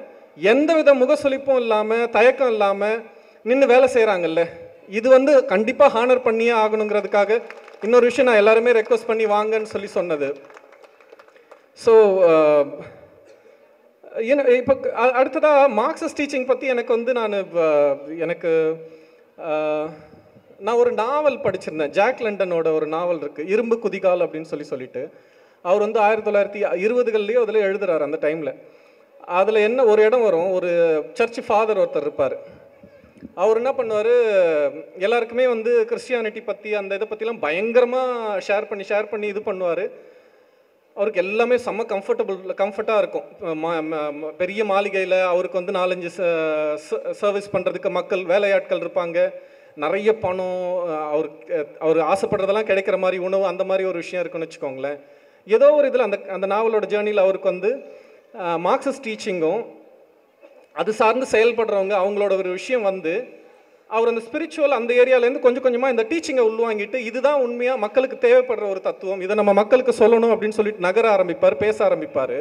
எந்தவித முகசொலிப்பும் இல்லாமல் தயக்கம் இல்லாமல் நின்று வேலை செய்கிறாங்கல்ல, இது வந்து கண்டிப்பாக ஹானர் பண்ணியே ஆகணுங்கிறதுக்காக இன்னொரு விஷயம் நான் எல்லாருமே ரெக்வஸ்ட் பண்ணி வாங்கன்னு சொன்னது. ஸோ இப்போ அடுத்ததாக மார்க்சிஸ்ட் டீச்சிங் பற்றி எனக்கு வந்து நான் ஒரு நாவல் படிச்சிருந்தேன். ஜாக் லண்டனோட ஒரு நாவல் இருக்குது, இரும்பு குதிகால் அப்படின்னு சொல்லிட்டு அவர் வந்து 1920களிலேயே அதில் எழுதுறாரு. அந்த டைமில் அதில் என்ன ஒரு இடம் வரும், ஒரு சர்ச் ஃபாதர் ஒருத்தர் இருப்பார். அவர் என்ன பண்ணுவார், எல்லாருக்குமே வந்து கிறிஸ்டியானிட்டி பற்றி அந்த இதை பற்றிலாம் பயங்கரமாக ஷேர் பண்ணி இது பண்ணுவார். அவருக்கு எல்லாமே செம்ம கம்ஃபர்ட்டாக இருக்கும். பெரிய மாளிகையில் அவருக்கு வந்து 4-5 சர்வீஸ் பண்ணுறதுக்கு மக்கள் வேலையாட்கள் இருப்பாங்க, நிறைய பணம், அவர் ஆசைப்படுறதெல்லாம் கிடைக்கிற மாதிரி உணவு, அந்த மாதிரி ஒரு விஷயம் இருக்குன்னு வச்சுக்கோங்களேன். ஏதோ ஒரு இதில் அந்த நாவலோட ஜேர்னியில் அவருக்கு வந்து மார்க்சிஸ்ட் டீச்சிங்கும் அது சார்ந்து செயல்படுறவங்க அவங்களோட ஒரு விஷயம் வந்து அவர் அந்த ஸ்பிரிச்சுவல் அந்த ஏரியாவிலேருந்து கொஞ்சம் கொஞ்சமாக இந்த டீச்சிங்கை உள்வாங்கிட்டு இதுதான் உண்மையாக மக்களுக்கு தேவைப்படுற ஒரு தத்துவம், இதை நம்ம மக்களுக்கு சொல்லணும் அப்படின்னு சொல்லிட்டு நகர ஆரம்பிப்பார், பேச ஆரம்பிப்பார்.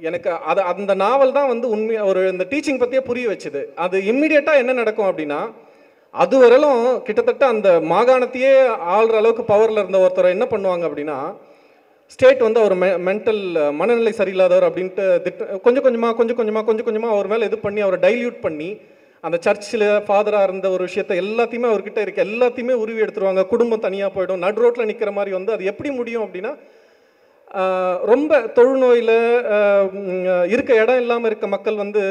எனக்கு அந்த நாவல் தான் வந்து உண்மையாக ஒரு இந்த டீச்சிங் பற்றியே புரிய வச்சுது. அது இம்மிடியட்டாக என்ன நடக்கும் அப்படின்னா, அது வரலும் கிட்டத்தட்ட அந்த மாகாணத்தையே ஆள்ற அளவுக்கு பவரில் இருந்த ஒருத்தரை என்ன பண்ணுவாங்க அப்படின்னா, ஸ்டேட் வந்து அவர் மென்டல் மனநிலை சரியில்லாதவர் அப்படின்ட்டு கொஞ்சம் கொஞ்சமாக அவர் மேலே இது பண்ணி அவரை டைல்யூட் பண்ணி அந்த சர்ச்சில் ஃபாதராக இருந்த ஒரு விஷயத்தை எல்லாத்தையுமே அவர்கிட்ட இருக்க எல்லாத்தையுமே உருவி எடுத்துருவாங்க. குடும்பம் தனியாக போயிடும், நடு ரோட்டில் நிற்கிற மாதிரி வந்து அது எப்படி முடியும் அப்படின்னா, ரொம்ப தொழுநோயில் இருக்க இடம் இல்லாமல் இருக்க மக்கள் வந்து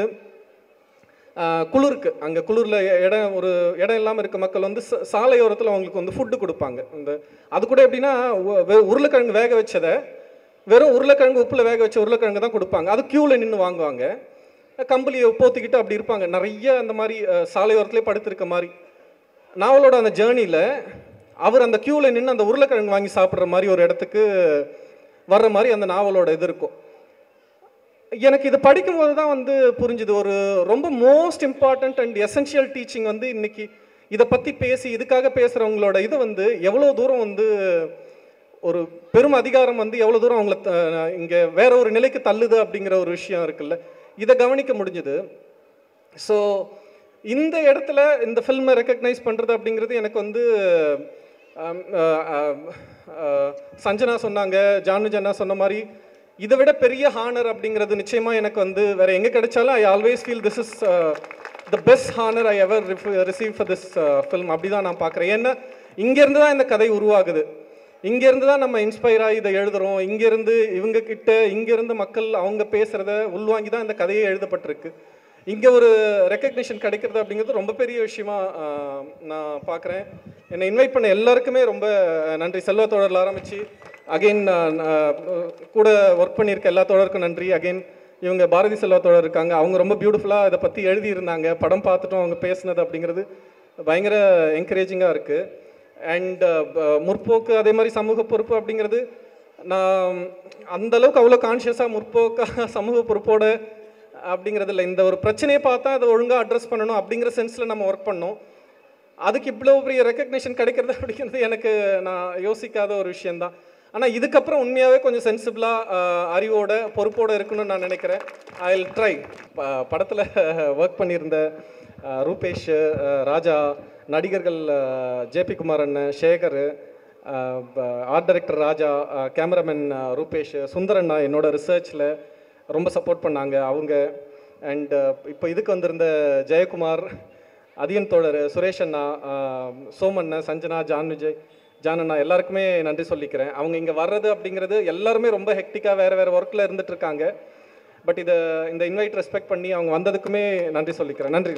குளிருக்கு அங்கே குளிரில் இடம் இல்லாமல் இருக்க மக்கள் வந்து சாலையோரத்தில் அவங்களுக்கு வந்து ஃபுட்டு கொடுப்பாங்க. அது கூட எப்படின்னா உருளைக்கிழங்கு வேக வச்சதை வெறும் உருளைக்கிழங்கு உப்பில் வேக வச்ச உருளைக்கிழங்கு தான் கொடுப்பாங்க. அது க்யூவில் நின்று வாங்குவாங்க. கம்பளியை போத்திக்கிட்டு அப்படி இருப்பாங்க. நிறைய அந்த மாதிரி சாலையோரத்துலேயே படுத்திருக்க மாதிரி. நாவலோட அந்த ஜேர்னியில் அவர் அந்த க்யூவில் நின்று அந்த உருளைக்கிழங்கு வாங்கி சாப்பிட்ற மாதிரி ஒரு இடத்துக்கு வர்ற மாதிரி அந்த நாவலோட இது இருக்கும். எனக்கு இது படிக்கும்போது தான் வந்து புரிஞ்சுது, ஒரு ரொம்ப most important and essential teaching வந்து இன்னைக்கு இதை பற்றி பேசி இதுக்காக பேசுகிறவங்களோட இதை வந்து எவ்வளோ தூரம் வந்து ஒரு பெரும் அதிகாரம் வந்து எவ்வளோ தூரம் அவங்கள இங்கே வேற ஒரு நிலைக்கு தள்ளுது அப்படிங்கிற ஒரு விஷயம் இருக்குல்ல, இதை கவனிக்க முடிஞ்சுது. ஸோ இந்த இடத்துல இந்த ஃபில்மை ரெக்கக்னைஸ் பண்ணுறது அப்படிங்கிறது எனக்கு வந்து சஞ்சனா சொன்னாங்க, ஜானுஜனா சொன்ன மாதிரி இதை விட பெரிய ஹானர் அப்படிங்கிறது நிச்சயமாக எனக்கு வந்து வேற எங்கே கிடைச்சாலும் I always feel this is the best honour I ever receive for this film. அப்படி தான் நான் பார்க்குறேன். ஏன்னா இங்கேருந்து தான் இந்த கதை உருவாகுது, இங்கேருந்து தான் நம்ம இன்ஸ்பயர் ஆகி இதை எழுதுகிறோம், இங்கேருந்து இவங்க கிட்ட இங்கேருந்து மக்கள் அவங்க பேசுகிறத உள்வாங்கி தான் இந்த கதையே எழுதப்பட்டிருக்கு. இங்கே ஒரு ரெக்கக்னிஷன் கிடைக்கிறது அப்படிங்கிறது ரொம்ப பெரிய விஷயமா நான் பார்க்குறேன். என்னை இன்வைட் பண்ண எல்லாருக்குமே ரொம்ப நன்றி. செல்வா தோழரில் ஆரம்பித்து அகெயின் கூட ஒர்க் பண்ணியிருக்க எல்லா தோழருக்கும் நன்றி. அகெயின் இவங்க பாரதி செல்வா தோழர் இருக்காங்க, அவங்க ரொம்ப பியூட்டிஃபுல்லாக இதை பற்றி எழுதியிருந்தாங்க. படம் பார்த்துட்டோம், அவங்க பேசுனது அப்படிங்கிறது பயங்கர என்கரேஜிங்காக இருக்குது. அண்ட் முற்போக்கு அதே மாதிரி சமூக பொறுப்பு அப்படிங்கிறது நான் அந்தளவுக்கு அவ்வளோ கான்ஷியஸாக முற்போக்காக சமூக பொறுப்போட அப்படிங்கிறது இல்லை. இந்த ஒரு பிரச்சனையை பார்த்தா அதை ஒழுங்காக அட்ரஸ் பண்ணணும் அப்படிங்கிற சென்ஸில் நம்ம ஒர்க் பண்ணோம். அதுக்கு இவ்வளோ பெரிய ரெக்கக்னேஷன் கிடைக்கிறது அப்படிங்கிறது எனக்கு நான் யோசிக்காத ஒரு விஷயந்தான். ஆனால் இதுக்கப்புறம் உண்மையாகவே கொஞ்சம் சென்சிபிளாக அறிவோட பொறுப்போடு இருக்கணும்னு நான் நினைக்கிறேன். I will try. படத்தில் ஒர்க் பண்ணியிருந்த ரூபேஷ், ராஜா, நடிகர்கள் ஜேபி குமாரன், சேகர், ஆர்ட் டைரக்டர் ராஜா, கேமராமேன் ரூபேஷ், சுந்தரண்ணா என்னோட ரிசர்ச்சில் ரொம்ப சப்போர்ட் பண்ணாங்க அவங்க. அண்ட் இப்போ இதுக்கு வந்திருந்த ஜெயக்குமார், அதியன் தோழர், சுரேஷ் அண்ணா, சோமண்ணா, சஞ்சனா, ஜானண்ணா எல்லாருக்குமே நன்றி சொல்லிக்கிறேன். அவங்க இங்கே வர்றது அப்படிங்கிறது எல்லாருமே ரொம்ப ஹெக்டிக்காக வேறு வேறு ஒர்க்கில் இருந்துகிட்ருக்காங்க. பட் இந்த இன்வைட் ரெஸ்பெக்ட் பண்ணி அவங்க வந்ததுக்குமே நன்றி சொல்லிக்கிறேன். நன்றி.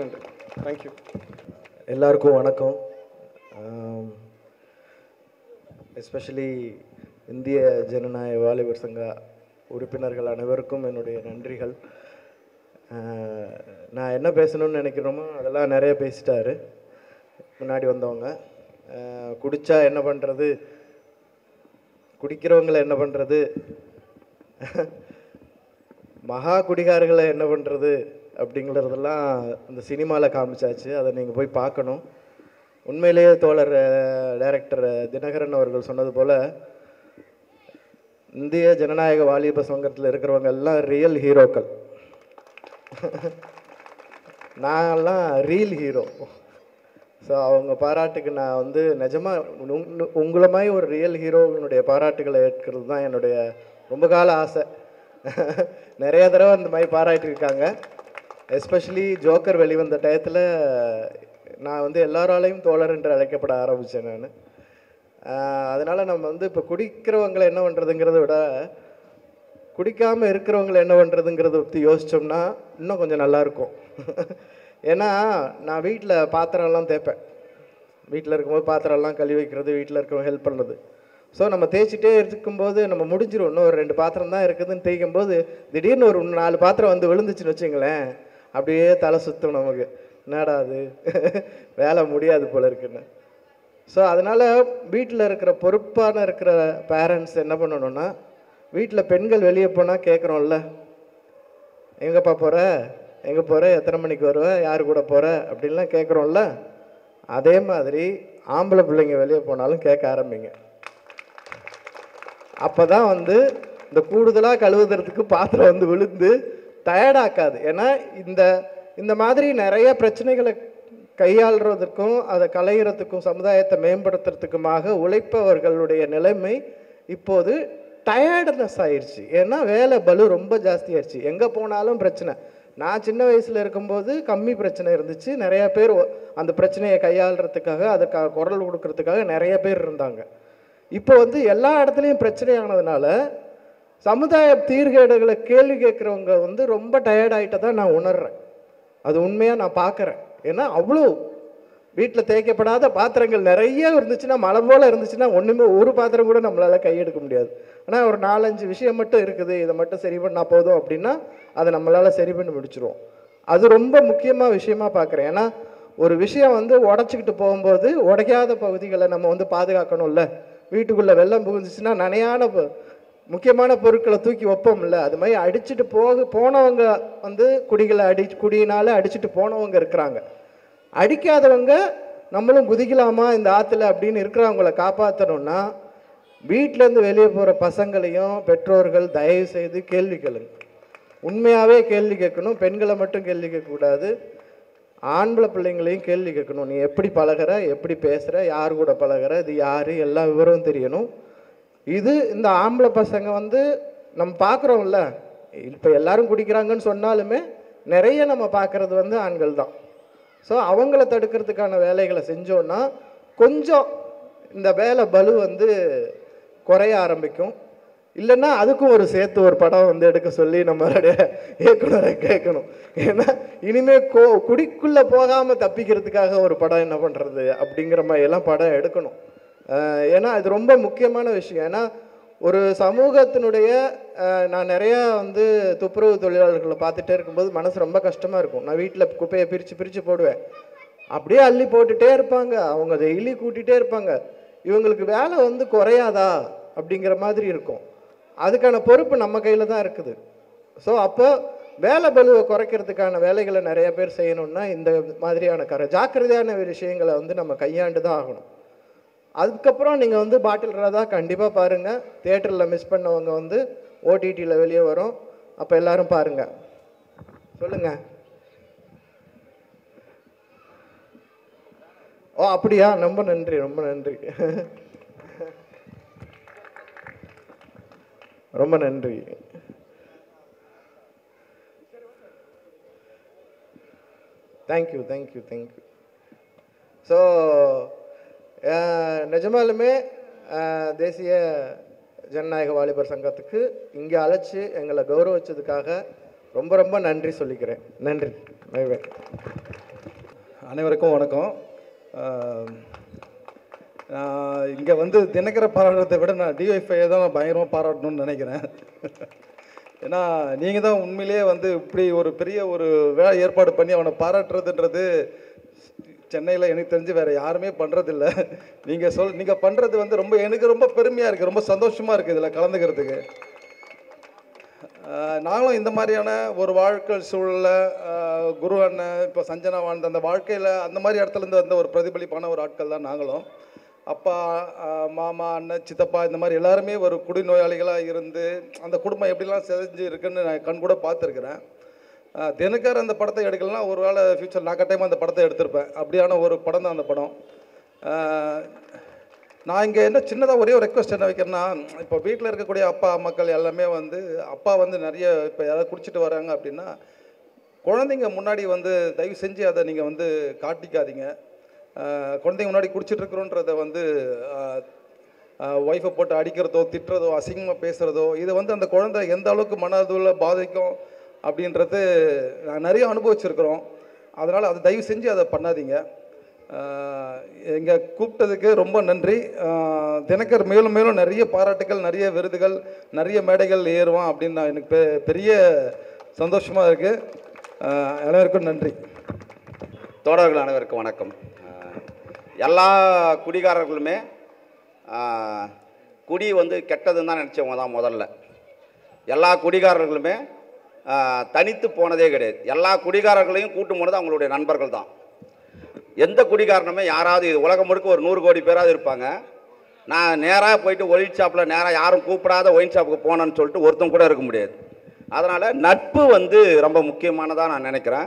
தேங்க்யூ. எல்லாருக்கும் வணக்கம். எஸ்பெஷலி இந்திய ஜனநாயக வாலிபர் சங்க உறுப்பினர்கள் அனைவருக்கும் என்னுடைய நன்றிகள். நான் என்ன பேசணும்னு நினைக்கிறோமோ அதெல்லாம் நிறைய பேசிட்டாரு முன்னாடி வந்தவங்க. குடித்தா என்ன பண்ணுறது, குடிக்கிறவங்களை என்ன பண்ணுறது, மகா குடிகாரர்களை என்ன பண்ணுறது அப்படிங்கிறதெல்லாம் இந்த சினிமாவில் காமிச்சாச்சு. அதை நீங்கள் போய் பார்க்கணும். உண்மையிலேயே தோழர் டைரக்டர் தினகரன் அவர்கள் சொன்னது போல் இந்திய ஜனநாயக வாலிப சங்கத்தில் இருக்கிறவங்க எல்லாம் ரியல் ஹீரோக்கள். நாங்கள்லாம் ரீல் ஹீரோ. ஸோ அவங்க பாராட்டுக்கு நான் வந்து நிஜமாக உங்களை மாதிரி ஒரு ரியல் ஹீரோனுடைய பாராட்டுகளை ஏற்கிறது தான் என்னுடைய ரொம்ப கால ஆசை. நிறைய தடவை அந்த மாதிரி பாராட்டியிருக்காங்க. எஸ்பெஷலி ஜோக்கர் வெளிவந்த டயத்தில் நான் வந்து எல்லாராலையும் தோழர் என்று அழைக்கப்பட ஆரம்பித்தேன் நான். அதனால் நம்ம வந்து இப்போ குடிக்கிறவங்களை என்ன பண்ணுறதுங்கிறத விட குடிக்காமல் இருக்கிறவங்களை என்ன பண்ணுறதுங்கிறத பற்றி யோசித்தோம்னா இன்னும் கொஞ்சம் நல்லாயிருக்கும். ஏன்னா நான் வீட்டில் பாத்திரம்லாம் தேய்ப்பேன். வீட்டில் இருக்கும்போது பாத்திரம்லாம் கழுவி வைக்கிறது, வீட்டில் இருக்கவங்க ஹெல்ப் பண்ணுறது. ஸோ நம்ம தேய்ச்சிட்டே இருக்கும்போது நம்ம முடிஞ்சிடும். இன்னும் ஒரு 2 பாத்திரம் தான் இருக்குதுன்னு தேய்க்கும் போது திடீர்னு ஒரு 4 பாத்திரம் வந்து விழுந்துச்சுன்னு வச்சுங்களேன், அப்படியே தலை சுற்றும் நமக்கு. என்னடா அது வேலை முடியாது போல இருக்குன்னு. ஸோ அதனால் வீட்டில் இருக்கிற பொறுப்பான இருக்கிற பேரண்ட்ஸ் என்ன பண்ணணும்னா, வீட்டில் பெண்கள் வெளியே போனால் கேட்குறோம்ல, எங்கேப்பா போகிற, எங்கே போகிற, எத்தனை மணிக்கு வருவ, யார் கூட போகிற அப்படின்லாம் கேட்குறோம்ல, அதே மாதிரி ஆம்பளை பிள்ளைங்க வெளியே போனாலும் கேட்க ஆரம்பிங்க. அப்போ தான் வந்து இந்த கூடுதலாக கழுவுறதுக்கு பாத்திரம் வந்து விழுந்து டயர்டாக்காது. ஏன்னா இந்த மாதிரி நிறைய பிரச்சனைகளை கையாளுறதுக்கும் அதை களையிறதுக்கும் சமுதாயத்தை மேம்படுத்துறதுக்குமாக உழைப்பவர்களுடைய நிலைமை இப்போது டயர்ட்னஸ் ஆயிடுச்சு. ஏன்னா வேலை பலு ரொம்ப ஜாஸ்தி ஆயிடுச்சு. எங்கே போனாலும் பிரச்சனை. நான் சின்ன வயசில் இருக்கும்போது கம்மி பிரச்சனை இருந்துச்சு. நிறையா பேர் அந்த பிரச்சனையை கையாளுறதுக்காக அதுக்காக குரல் கொடுக்கறதுக்காக நிறைய பேர் இருந்தாங்க. இப்போ வந்து எல்லா இடத்துலையும் பிரச்சனையானதுனால சமுதாய தீர்கேடுகளை கேள்வி கேட்குறவங்க வந்து ரொம்ப டயர்டாயிட்ட தான் நான் உணர்றேன். அது உண்மையாக நான் பார்க்குறேன். ஏன்னா அவ்வளோ வீட்டில் தேய்க்கப்படாத பாத்திரங்கள் நிறைய இருந்துச்சுன்னா, மழை போல் இருந்துச்சுன்னா ஒன்றுமே ஒரு பாத்திரம் கூட நம்மளால் கையெடுக்க முடியாது. ஆனால் ஒரு 4-5 விஷயம் மட்டும் இருக்குது, இதை மட்டும் சரி பண்ணால் போதும் அப்படின்னா அதை நம்மளால் சரி பண்ணி முடிச்சிருவோம். அது ரொம்ப முக்கியமாக விஷயமா பார்க்குறேன். ஏன்னா ஒரு விஷயம் வந்து உடச்சிக்கிட்டு போகும்போது உடைக்காத பகுதிகளை நம்ம வந்து பாதுகாக்கணும்ல. வீட்டுக்குள்ளே வெள்ளம் புகுந்துச்சுன்னா நனையான முக்கியமான பொருட்களை தூக்கி வைப்போம்ல. அது மாதிரி அடிச்சுட்டு போனவங்க வந்து குடியினால் அடிச்சுட்டு போனவங்க இருக்கிறாங்க. அடிக்காதவங்க நம்மளும் குதிக்கலாமா இந்த ஆற்றுல அப்படின்னு இருக்கிறவங்கள காப்பாற்றணும்னா வீட்டிலேருந்து வெளியே போகிற பசங்களையும் பெற்றோர்கள் தயவு செய்து கேள்வி கேளுங்க. உண்மையாகவே கேள்வி கேட்கணும். பெண்களை மட்டும் கேள்வி கேட்கக்கூடாது, ஆண்களை பிள்ளைங்களையும் கேள்வி கேட்கணும். நீ எப்படி பழகிற, எப்படி பேசுகிற, யார் கூட பழகிற, இது யார், எல்லா விவரமும் தெரியணும். இது இந்த ஆம்பளை பசங்க வந்து நம்ம பார்க்குறோம்ல, இப்போ எல்லாரும் குடிக்கிறாங்கன்னு சொன்னாலுமே நிறைய நம்ம பார்க்குறது வந்து ஆண்கள் தான். ஸோ அவங்கள தடுக்கிறதுக்கான வேலைகளை செஞ்சோன்னா கொஞ்சம் இந்த வேலை பலு வந்து குறைய ஆரம்பிக்கும். இல்லைன்னா அதுக்கும் சேர்த்து ஒரு படம் வந்து எடுக்க சொல்லி நம்மளுடைய இயக்குனரை கேட்கணும். ஏன்னா இனிமேல் குடிக்குள்ளே போகாமல் தப்பிக்கிறதுக்காக ஒரு படம் என்ன பண்ணுறது அப்படிங்கிற மாதிரியெல்லாம் படம் எடுக்கணும். ஏன்னா அது ரொம்ப முக்கியமான விஷயம். ஏன்னா ஒரு சமூகத்தினுடைய நான் நிறையா வந்து துப்புரவு தொழிலாளர்களை பார்த்துட்டே இருக்கும்போது மனசு ரொம்ப கஷ்டமாக இருக்கும். நான் வீட்டில் குப்பையை பிரித்து போடுவேன், அப்படியே அள்ளி போட்டுகிட்டே இருப்பாங்க, அவங்க டெய்லி கூட்டிகிட்டே இருப்பாங்க. இவங்களுக்கு வேலை வந்து குறையாதா அப்படிங்கிற மாதிரி இருக்கும். அதுக்கான பொறுப்பு நம்ம கையில் தான் இருக்குது. ஸோ அப்போ வேலை பலுவை குறைக்கிறதுக்கான வேலைகளை நிறைய பேர் செய்யணும்னா இந்த மாதிரியான ஜாக்கிரதையான விஷயங்களை வந்து நம்ம கையாண்டு தான் ஆகணும். அதுக்கப்புறம் நீங்கள் வந்து பாட்டில் ராதா கண்டிப்பாக பாருங்கள். தியேட்டரில் மிஸ் பண்ணவங்க வந்து ஓடிடியில் வெளியே வரும், அப்போ எல்லாரும் பாருங்கள். சொல்லுங்கள். ஓ அப்படியா, ரொம்ப நன்றி, ரொம்ப நன்றி, ரொம்ப நன்றி. Thank you thank you thank you. ஸோ நிஜமாலுமே தேசிய ஜனநாயக வாலிபர் சங்கத்துக்கு இங்கே அழைச்சி எங்களை கௌரவிச்சதுக்காக ரொம்ப ரொம்ப நன்றி சொல்லிக்கிறேன். நன்றி. அனைவருக்கும் வணக்கம். இங்கே வந்து தினகரை பாராட்டுறதை விட நான் டிஒய்ஃபையை தான் நான் பயங்கரமாக பாராட்டணும்னு நினைக்கிறேன். ஏன்னா நீங்கள் தான் உண்மையிலேயே வந்து இப்படி ஒரு பெரிய ஒரு வேலை ஏற்பாடு பண்ணி அவனை பாராட்டுறதுன்றது சென்னையில் எனக்கு தெரிஞ்சு வேறு யாருமே பண்ணுறதில்ல. நீங்கள் பண்ணுறது வந்து எனக்கு ரொம்ப பெருமையாக இருக்குது, ரொம்ப சந்தோஷமாக இருக்குது இதில் கலந்துக்கிறதுக்கு. நாங்களும் இந்த மாதிரியான ஒரு வாழ்க்கை சூழலில் குரு அண்ணன், இப்போ சஞ்சனா வாழ்ந்த அந்த வாழ்க்கையில் அந்த மாதிரி இடத்துலேருந்து வந்த ஒரு பிரதிபலிப்பான ஒரு ஆட்கள் தான் நாங்களும். அப்பா, மாமா, அண்ணன், சித்தப்பா இந்த மாதிரி எல்லாருமே ஒரு குடிநோயாளிகளாக இருந்து அந்த குடும்பம் எப்படிலாம் செஞ்சு இருக்குன்னு நான் கண் கூட பார்த்துருக்குறேன். தினகர் அந்த படத்தை எடுக்கலாம், ஒரு வேளை ஃப்யூச்சர் நான் கட்டாயமாக அந்த படத்தை எடுத்திருப்பேன். அப்படியான ஒரு படம் தான் அந்த படம். நான் இங்கே என்ன சின்னதாக ஒரே ஒரு ரெக்வஸ்ட் என்ன வைக்கிறேன்னா, இப்போ வீட்டில் இருக்கக்கூடிய அப்பா மக்கள் எல்லாமே வந்து அப்பா வந்து நிறைய இப்போ யாராவது குடிச்சிட்டு வராங்க அப்படின்னா குழந்தைங்க முன்னாடி வந்து தயவு செஞ்சு அதை நீங்கள் வந்து காட்டிக்காதீங்க. குழந்தைங்க முன்னாடி குடிச்சிட்ருக்குறோன்றதை வந்து ஒய்ஃபை போட்டு அடிக்கிறதோ திட்டுறதோ அசிங்கமாக பேசுகிறதோ இது வந்து அந்த குழந்தை எந்த அளவுக்கு மனதுல பாதிக்கும் அப்படின்றது நான் நிறைய அனுபவிச்சிருக்கிறோம். அதனால் அதை தயவு செஞ்சு அதை பண்ணாதீங்க. எங்கே கூப்பிட்டதுக்கு ரொம்ப நன்றி. தினகர் மேலும் மேலும் நிறைய பாராட்டுகள், நிறைய விருதுகள், நிறைய மேடைகள் ஏறுவான் அப்படின்னு நான் எனக்கு பெரிய சந்தோஷமாக இருக்குது. அனைவருக்கும் நன்றி. தோழர்கள் அனைவருக்கும் வணக்கம். எல்லா குடிகாரர்களுமே குடி வந்து கெட்டதுன்னு தான் நினச்சவங்க தான் முதல்ல. எல்லா குடிகாரர்களுமே தனித்து போனதே கிடையாது. எல்லா குடிகாரர்களையும் கூட்டும் போனது அவங்களுடைய நண்பர்கள் தான். எந்த குடிகாரனுமே யாராவது இது உலகம் முழுக்க ஒரு 100 கோடி பேராவது இருப்பாங்க. நான் நேராக போயிட்டு ஒயின் ஷாப்பில் நேராக யாரும் கூப்பிடாத ஒயின் ஷாப்புக்கு போனேன்னு சொல்லிட்டு ஒருத்தன் கூட இருக்க முடியாது. அதனால் நட்பு வந்து ரொம்ப முக்கியமானதாக நான் நினைக்கிறேன்.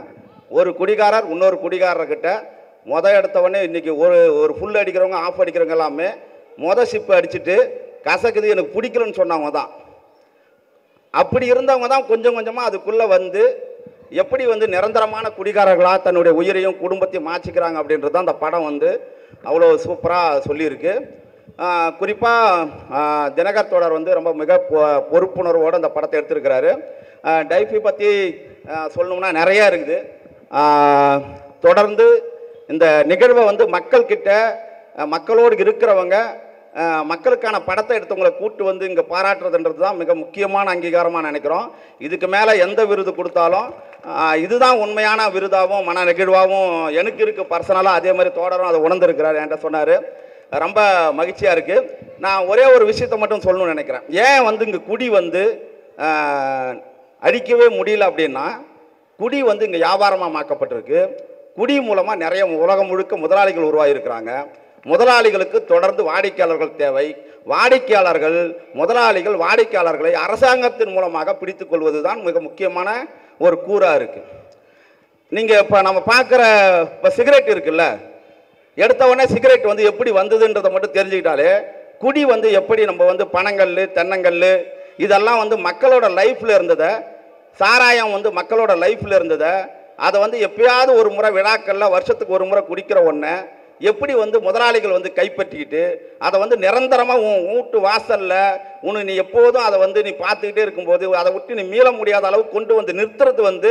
ஒரு குடிகாரர் இன்னொரு குடிகாரர்கிட்ட எடுத்தவொடனே இன்றைக்கி ஒரு ஃபுல் அடிக்கிறவங்க ஆஃப் அடிக்கிறவங்க எல்லாமே ஷிப்பு அடிச்சுட்டு கசக்குது எனக்கு பிடிக்கலன்னு சொன்னவங்க தான். அப்படி இருந்தவங்க தான் கொஞ்சம் கொஞ்சமாக அதுக்குள்ளே வந்து எப்படி வந்து நிரந்தரமான குடிகாரர்களாக தன்னுடைய உயிரையும் குடும்பத்தையும் மாற்றிக்கிறாங்க அப்படின்றது தான் அந்த படம் வந்து அவ்வளோ சூப்பராக சொல்லியிருக்கு. குறிப்பாக தினகர் தோழர் வந்து ரொம்ப மிக பொறுப்புணர்வோடு அந்த படத்தை எடுத்திருக்கிறாரு. டைஃபி பற்றி சொல்லணும்னா நிறையா இருக்குது. தொடர்ந்து இந்த நிகழ்வை வந்து மக்கள்கிட்ட மக்களோடு இருக்கிறவங்க மக்களுக்கான படத்தை எடுத்தவங்களை கூட்டு வந்து இங்கே பாராட்டுறதுன்றது தான் மிக முக்கியமான அங்கீகாரமாக நினைக்கிறோம். இதுக்கு மேலே எந்த விருது கொடுத்தாலும் இதுதான் உண்மையான விருதாகவும் மன நிகழ்வாகவும் எனக்கு இருக்குது பர்சனலாக. அதே மாதிரி தோடரும் அதை உணர்ந்துருக்கிறார், என்கிட்ட சொன்னார். ரொம்ப மகிழ்ச்சியாக இருக்குது. நான் ஒரே ஒரு விஷயத்தை மட்டும் சொல்லணும்னு நினைக்கிறேன். ஏன் வந்து இங்கே குடி வந்து அழிக்கவே முடியல அப்படின்னா, குடி வந்து இங்கே வியாபாரமாக மாக்கப்பட்டிருக்கு. குடி மூலமாக நிறைய உலகம் முழுக்க முதலாளிகள் உருவாகியிருக்கிறாங்க. முதலாளிகளுக்கு தொடர்ந்து வாடிக்கையாளர்கள் தேவை. வாடிக்கையாளர்கள் முதலாளிகள் வாடிக்கையாளர்களை அரசாங்கத்தின் மூலமாக பிடித்து கொள்வது தான் மிக முக்கியமான ஒரு கூறாக இருக்குது. நீங்கள் இப்போ நம்ம பார்க்குற இப்போ சிகரெட் இருக்குல்ல, எடுத்த உடனே சிகரெட் வந்து எப்படி வந்ததுன்றதை மட்டும் தெரிஞ்சுக்கிட்டாலே குடி வந்து எப்படி நம்ம வந்து பனங்கல் தென்னங்கல் இதெல்லாம் வந்து மக்களோட லைஃப்பில் இருந்ததை, சாராயம் வந்து மக்களோட லைஃப்பில் இருந்ததை, அதை வந்து எப்பயாவது ஒரு முறை விழாக்களில் வருஷத்துக்கு ஒரு முறை குடிக்கிற ஒன்று எப்படி வந்து முதலாளிகள் வந்து கைப்பற்றிக்கிட்டு அதை வந்து நிரந்தரமாக வீட்டு வாசலில் நீ எப்போதும் அதை வந்து நீ பார்த்துக்கிட்டே இருக்கும்போது அதை விட்டு நீ மீள முடியாத அளவு கொண்டு வந்து நிறுத்துறது வந்து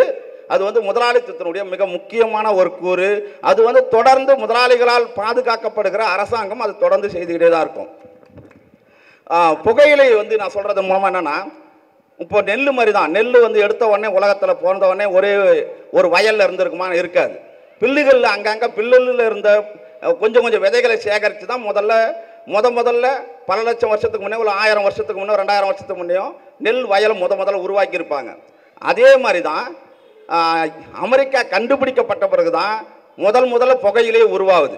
அது வந்து முதலாளித்துவத்தினுடைய மிக முக்கியமான ஒரு கூறு. அது வந்து தொடர்ந்து முதலாளிகளால் பாதுகாக்கப்படுகிற அரசாங்கம் அது தொடர்ந்து செய்துக்கிட்டே தான் இருக்கும். புகையிலை வந்து நான் சொல்கிறது மூலமாக என்னென்னா, இப்போ நெல் மாதிரி தான். நெல் வந்து எடுத்த உடனே உலகத்தில் பிறந்த உடனே ஒரே ஒரு வயலில் இருந்திருக்குமா? இருக்காது. பில்லுகளில் அங்கங்கே பில்லுகளில் இருந்த கொஞ்சம் கொஞ்சம் விதைகளை சேகரித்து தான் முதல்ல பல லட்சம் வருஷத்துக்கு முன்னே, ஒரு 1000 வருஷத்துக்கு முன்னே, 2000 வருஷத்துக்கு முன்னையும் நெல் வயலை முதல்ல உருவாக்கியிருப்பாங்க. அதே மாதிரி தான் அமெரிக்கா கண்டுபிடிக்கப்பட்ட பிறகு தான் முதல்ல புகையிலே உருவாகுது.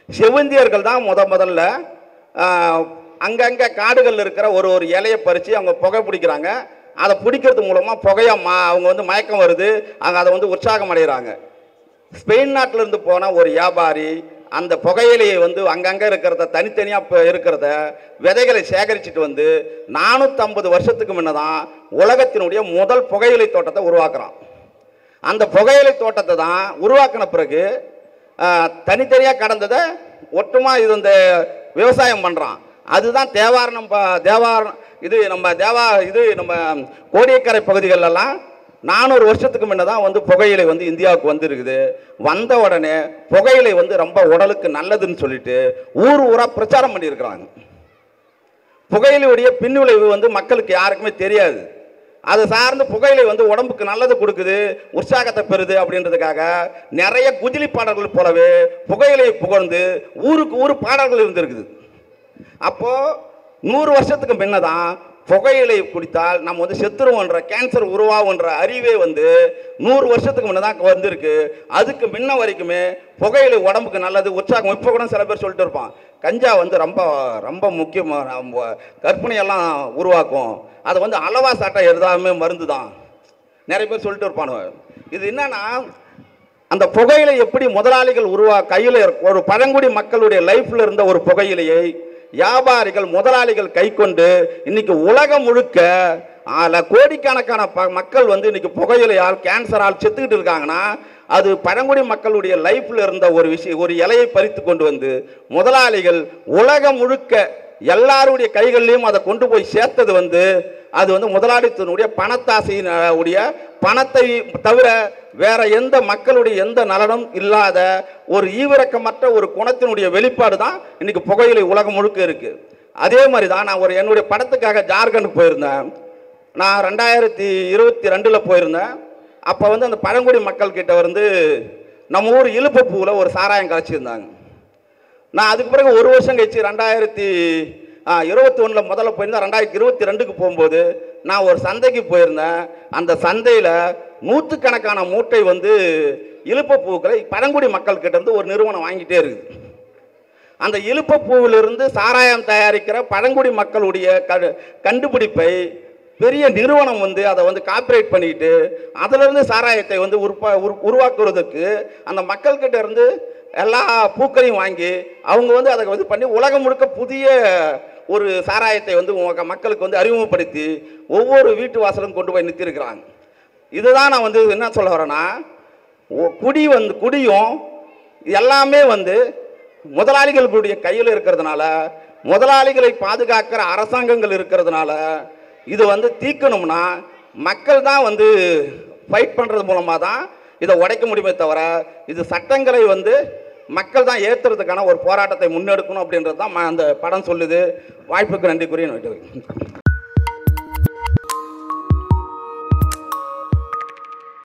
செவந்தியர்கள் தான் முதல்ல அங்கங்கே காடுகளில் இருக்கிற ஒரு இலையை பறித்து அவங்க புகை பிடிக்கிறாங்க. அதை பிடிக்கிறது மூலமாக அவங்க வந்து மயக்கம் வருது, அவங்க அதை வந்து உற்சாகம் அடைகிறாங்க. ஸ்பெயின் நாட்டிலிருந்து போன ஒரு வியாபாரி அந்த புகையிலையை வந்து அங்கங்கே இருக்கிறத தனித்தனியாக இருக்கிறத விதைகளை சேகரிச்சுட்டு வந்து 450 வருஷத்துக்கு முன்ன தான் உலகத்தினுடைய முதல் புகையிலை தோட்டத்தை உருவாக்குறான். அந்த புகையிலை தோட்டத்தை தான் உருவாக்கின பிறகு தனித்தனியாக கடந்ததை ஒட்டுமாக இது இந்த விவசாயம் பண்ணுறான். அதுதான் நம்ம கோடியக்கரை பகுதிகளெல்லாம் 400 வருஷத்துக்கு முன்ன தான் வந்து புகையிலை வந்து இந்தியாவுக்கு வந்துருக்குது. வந்த உடனே புகையிலை வந்து ரொம்ப உடலுக்கு நல்லதுன்னு சொல்லிட்டு ஊராக பிரச்சாரம் பண்ணியிருக்கிறாங்க. புகையிலையுடைய பின்விளைவு வந்து மக்களுக்கு யாருக்குமே தெரியாது. அதை சார்ந்து புகையிலை வந்து உடம்புக்கு நல்லது கொடுக்குது, உற்சாகத்தை பெறுது அப்படின்றதுக்காக நிறைய குஜிலி பாடல்கள் போலவே புகையிலையை புகழ்ந்து ஊருக்கு பாடல்கள் இருந்திருக்குது. அப்போது 100 வருஷத்துக்கு முன்னதான் புகையிலை குடித்தால் நம்ம வந்து செத்துருவோன்ற, கேன்சர் உருவாகுன்ற அறிவே வந்து 100 வருஷத்துக்கு முன்னே தான் வந்திருக்கு. அதுக்கு முன்ன வரைக்குமே புகையிலை உடம்புக்கு நல்லது, உற்சாகம். இப்போ கூட சில பேர் சொல்லிட்டு இருப்பான், கஞ்சா வந்து ரொம்ப ரொம்ப முக்கியமாக கற்பனையெல்லாம் உருவாக்கும், அதை வந்து அளவா சாட்டா எல்லாமே மருந்து தான், நிறைய பேர் சொல்லிட்டு இருப்பானுங்க. இது என்னன்னா, அந்த புகையிலை எப்படி முதலாளிகள் கையில் ஒரு பழங்குடி மக்களுடைய லைஃப்ல இருந்த ஒரு புகையிலையை வியாபாரிகள் முதலாளிகள் கை கொண்டு இன்னைக்கு உலகம் முழுக்க கோடிக்கணக்கான மக்கள் வந்து இன்னைக்கு புகையிலையால் கேன்சரால் செத்துக்கிட்டு இருக்காங்கன்னா, அது பழங்குடி மக்களுடைய லைஃப்ல இருந்த ஒரு விஷயம். ஒரு இலையை பறித்து கொண்டு வந்து முதலாளிகள் உலகம் முழுக்க எல்லாருடைய கைகள்லையும் அதை கொண்டு போய் சேர்த்தது வந்து அது வந்து முதலாளித்துவனுடைய பணத்தாசையினுடைய பணத்தை தவிர வேற எந்த மக்களுடைய எந்த நலனும் இல்லாத ஒரு ஈவிரக்கமற்ற ஒரு குணத்தினுடைய வெளிப்பாடு தான் இன்னைக்கு புகையிலை உலகம் முழுக்க இருக்கு. அதே மாதிரி தான் நான் என்னுடைய படத்துக்காக ஜார்க்கண்டுக்கு போயிருந்தேன். நான் 2022 போயிருந்தேன். அப்போ வந்து அந்த பழங்குடி மக்கள் கிட்ட வந்து நம்ம ஊர் இலுப்பப்பூவில் ஒரு சாராயம் காய்ச்சிருந்தாங்க. நான் அதுக்கு பிறகு ஒரு வருஷம் கழிச்சு 2021 முதல்ல போயிருந்தேன். 2022க்கு போகும்போது நான் ஒரு சந்தைக்கு போயிருந்தேன். அந்த சந்தையில் நூற்றுக்கணக்கான மூட்டை வந்து இலுப்பப்பூக்களை பழங்குடி மக்கள் கிட்ட இருந்து ஒரு நிறுவனம் வாங்கிட்டே இருக்குது. அந்த இலுப்பப்பூவிலிருந்து சாராயம் தயாரிக்கிற பழங்குடி மக்களுடைய கண்டுபிடிப்பை பெரிய நிறுவனம் வந்து அதை வந்து காப்பிரைட் பண்ணிக்கிட்டு அதிலிருந்து சாராயத்தை வந்து உருவாக்குவதற்கு அந்த மக்கள்கிட்ட இருந்து எல்லா பூக்களையும் வாங்கி அவங்க வந்து அதை வந்து பண்ணி உலகம் முழுக்க புதிய ஒரு சாராயத்தை வந்து மக்களுக்கு வந்து அறிமுகப்படுத்தி ஒவ்வொரு வீட்டு வாசலும் கொண்டு போய் நிறுத்தியிருக்கிறாங்க. இதுதான் நான் வந்து என்ன சொல்ல வரேன்னா, குடியும் எல்லாமே வந்து முதலாளிகளுடைய கையில் இருக்கிறதுனால, முதலாளிகளை பாதுகாக்கிற அரசாங்கங்கள் இருக்கிறதுனால இது வந்து தீர்க்கணும்னா மக்கள் தான் வந்து ஃபைட் பண்ணுறது மூலமாக தான் இதை உடைக்க முடியுமே தவிர இது சட்டங்களை வந்து மக்கள் தான் ஏற்றுறதுக்கான ஒரு போராட்டத்தை முன்னெடுக்கணும் அப்படின்றது தான் அந்த படம் சொல்லுது. வாய்ப்புக்கு நன்றி கூறி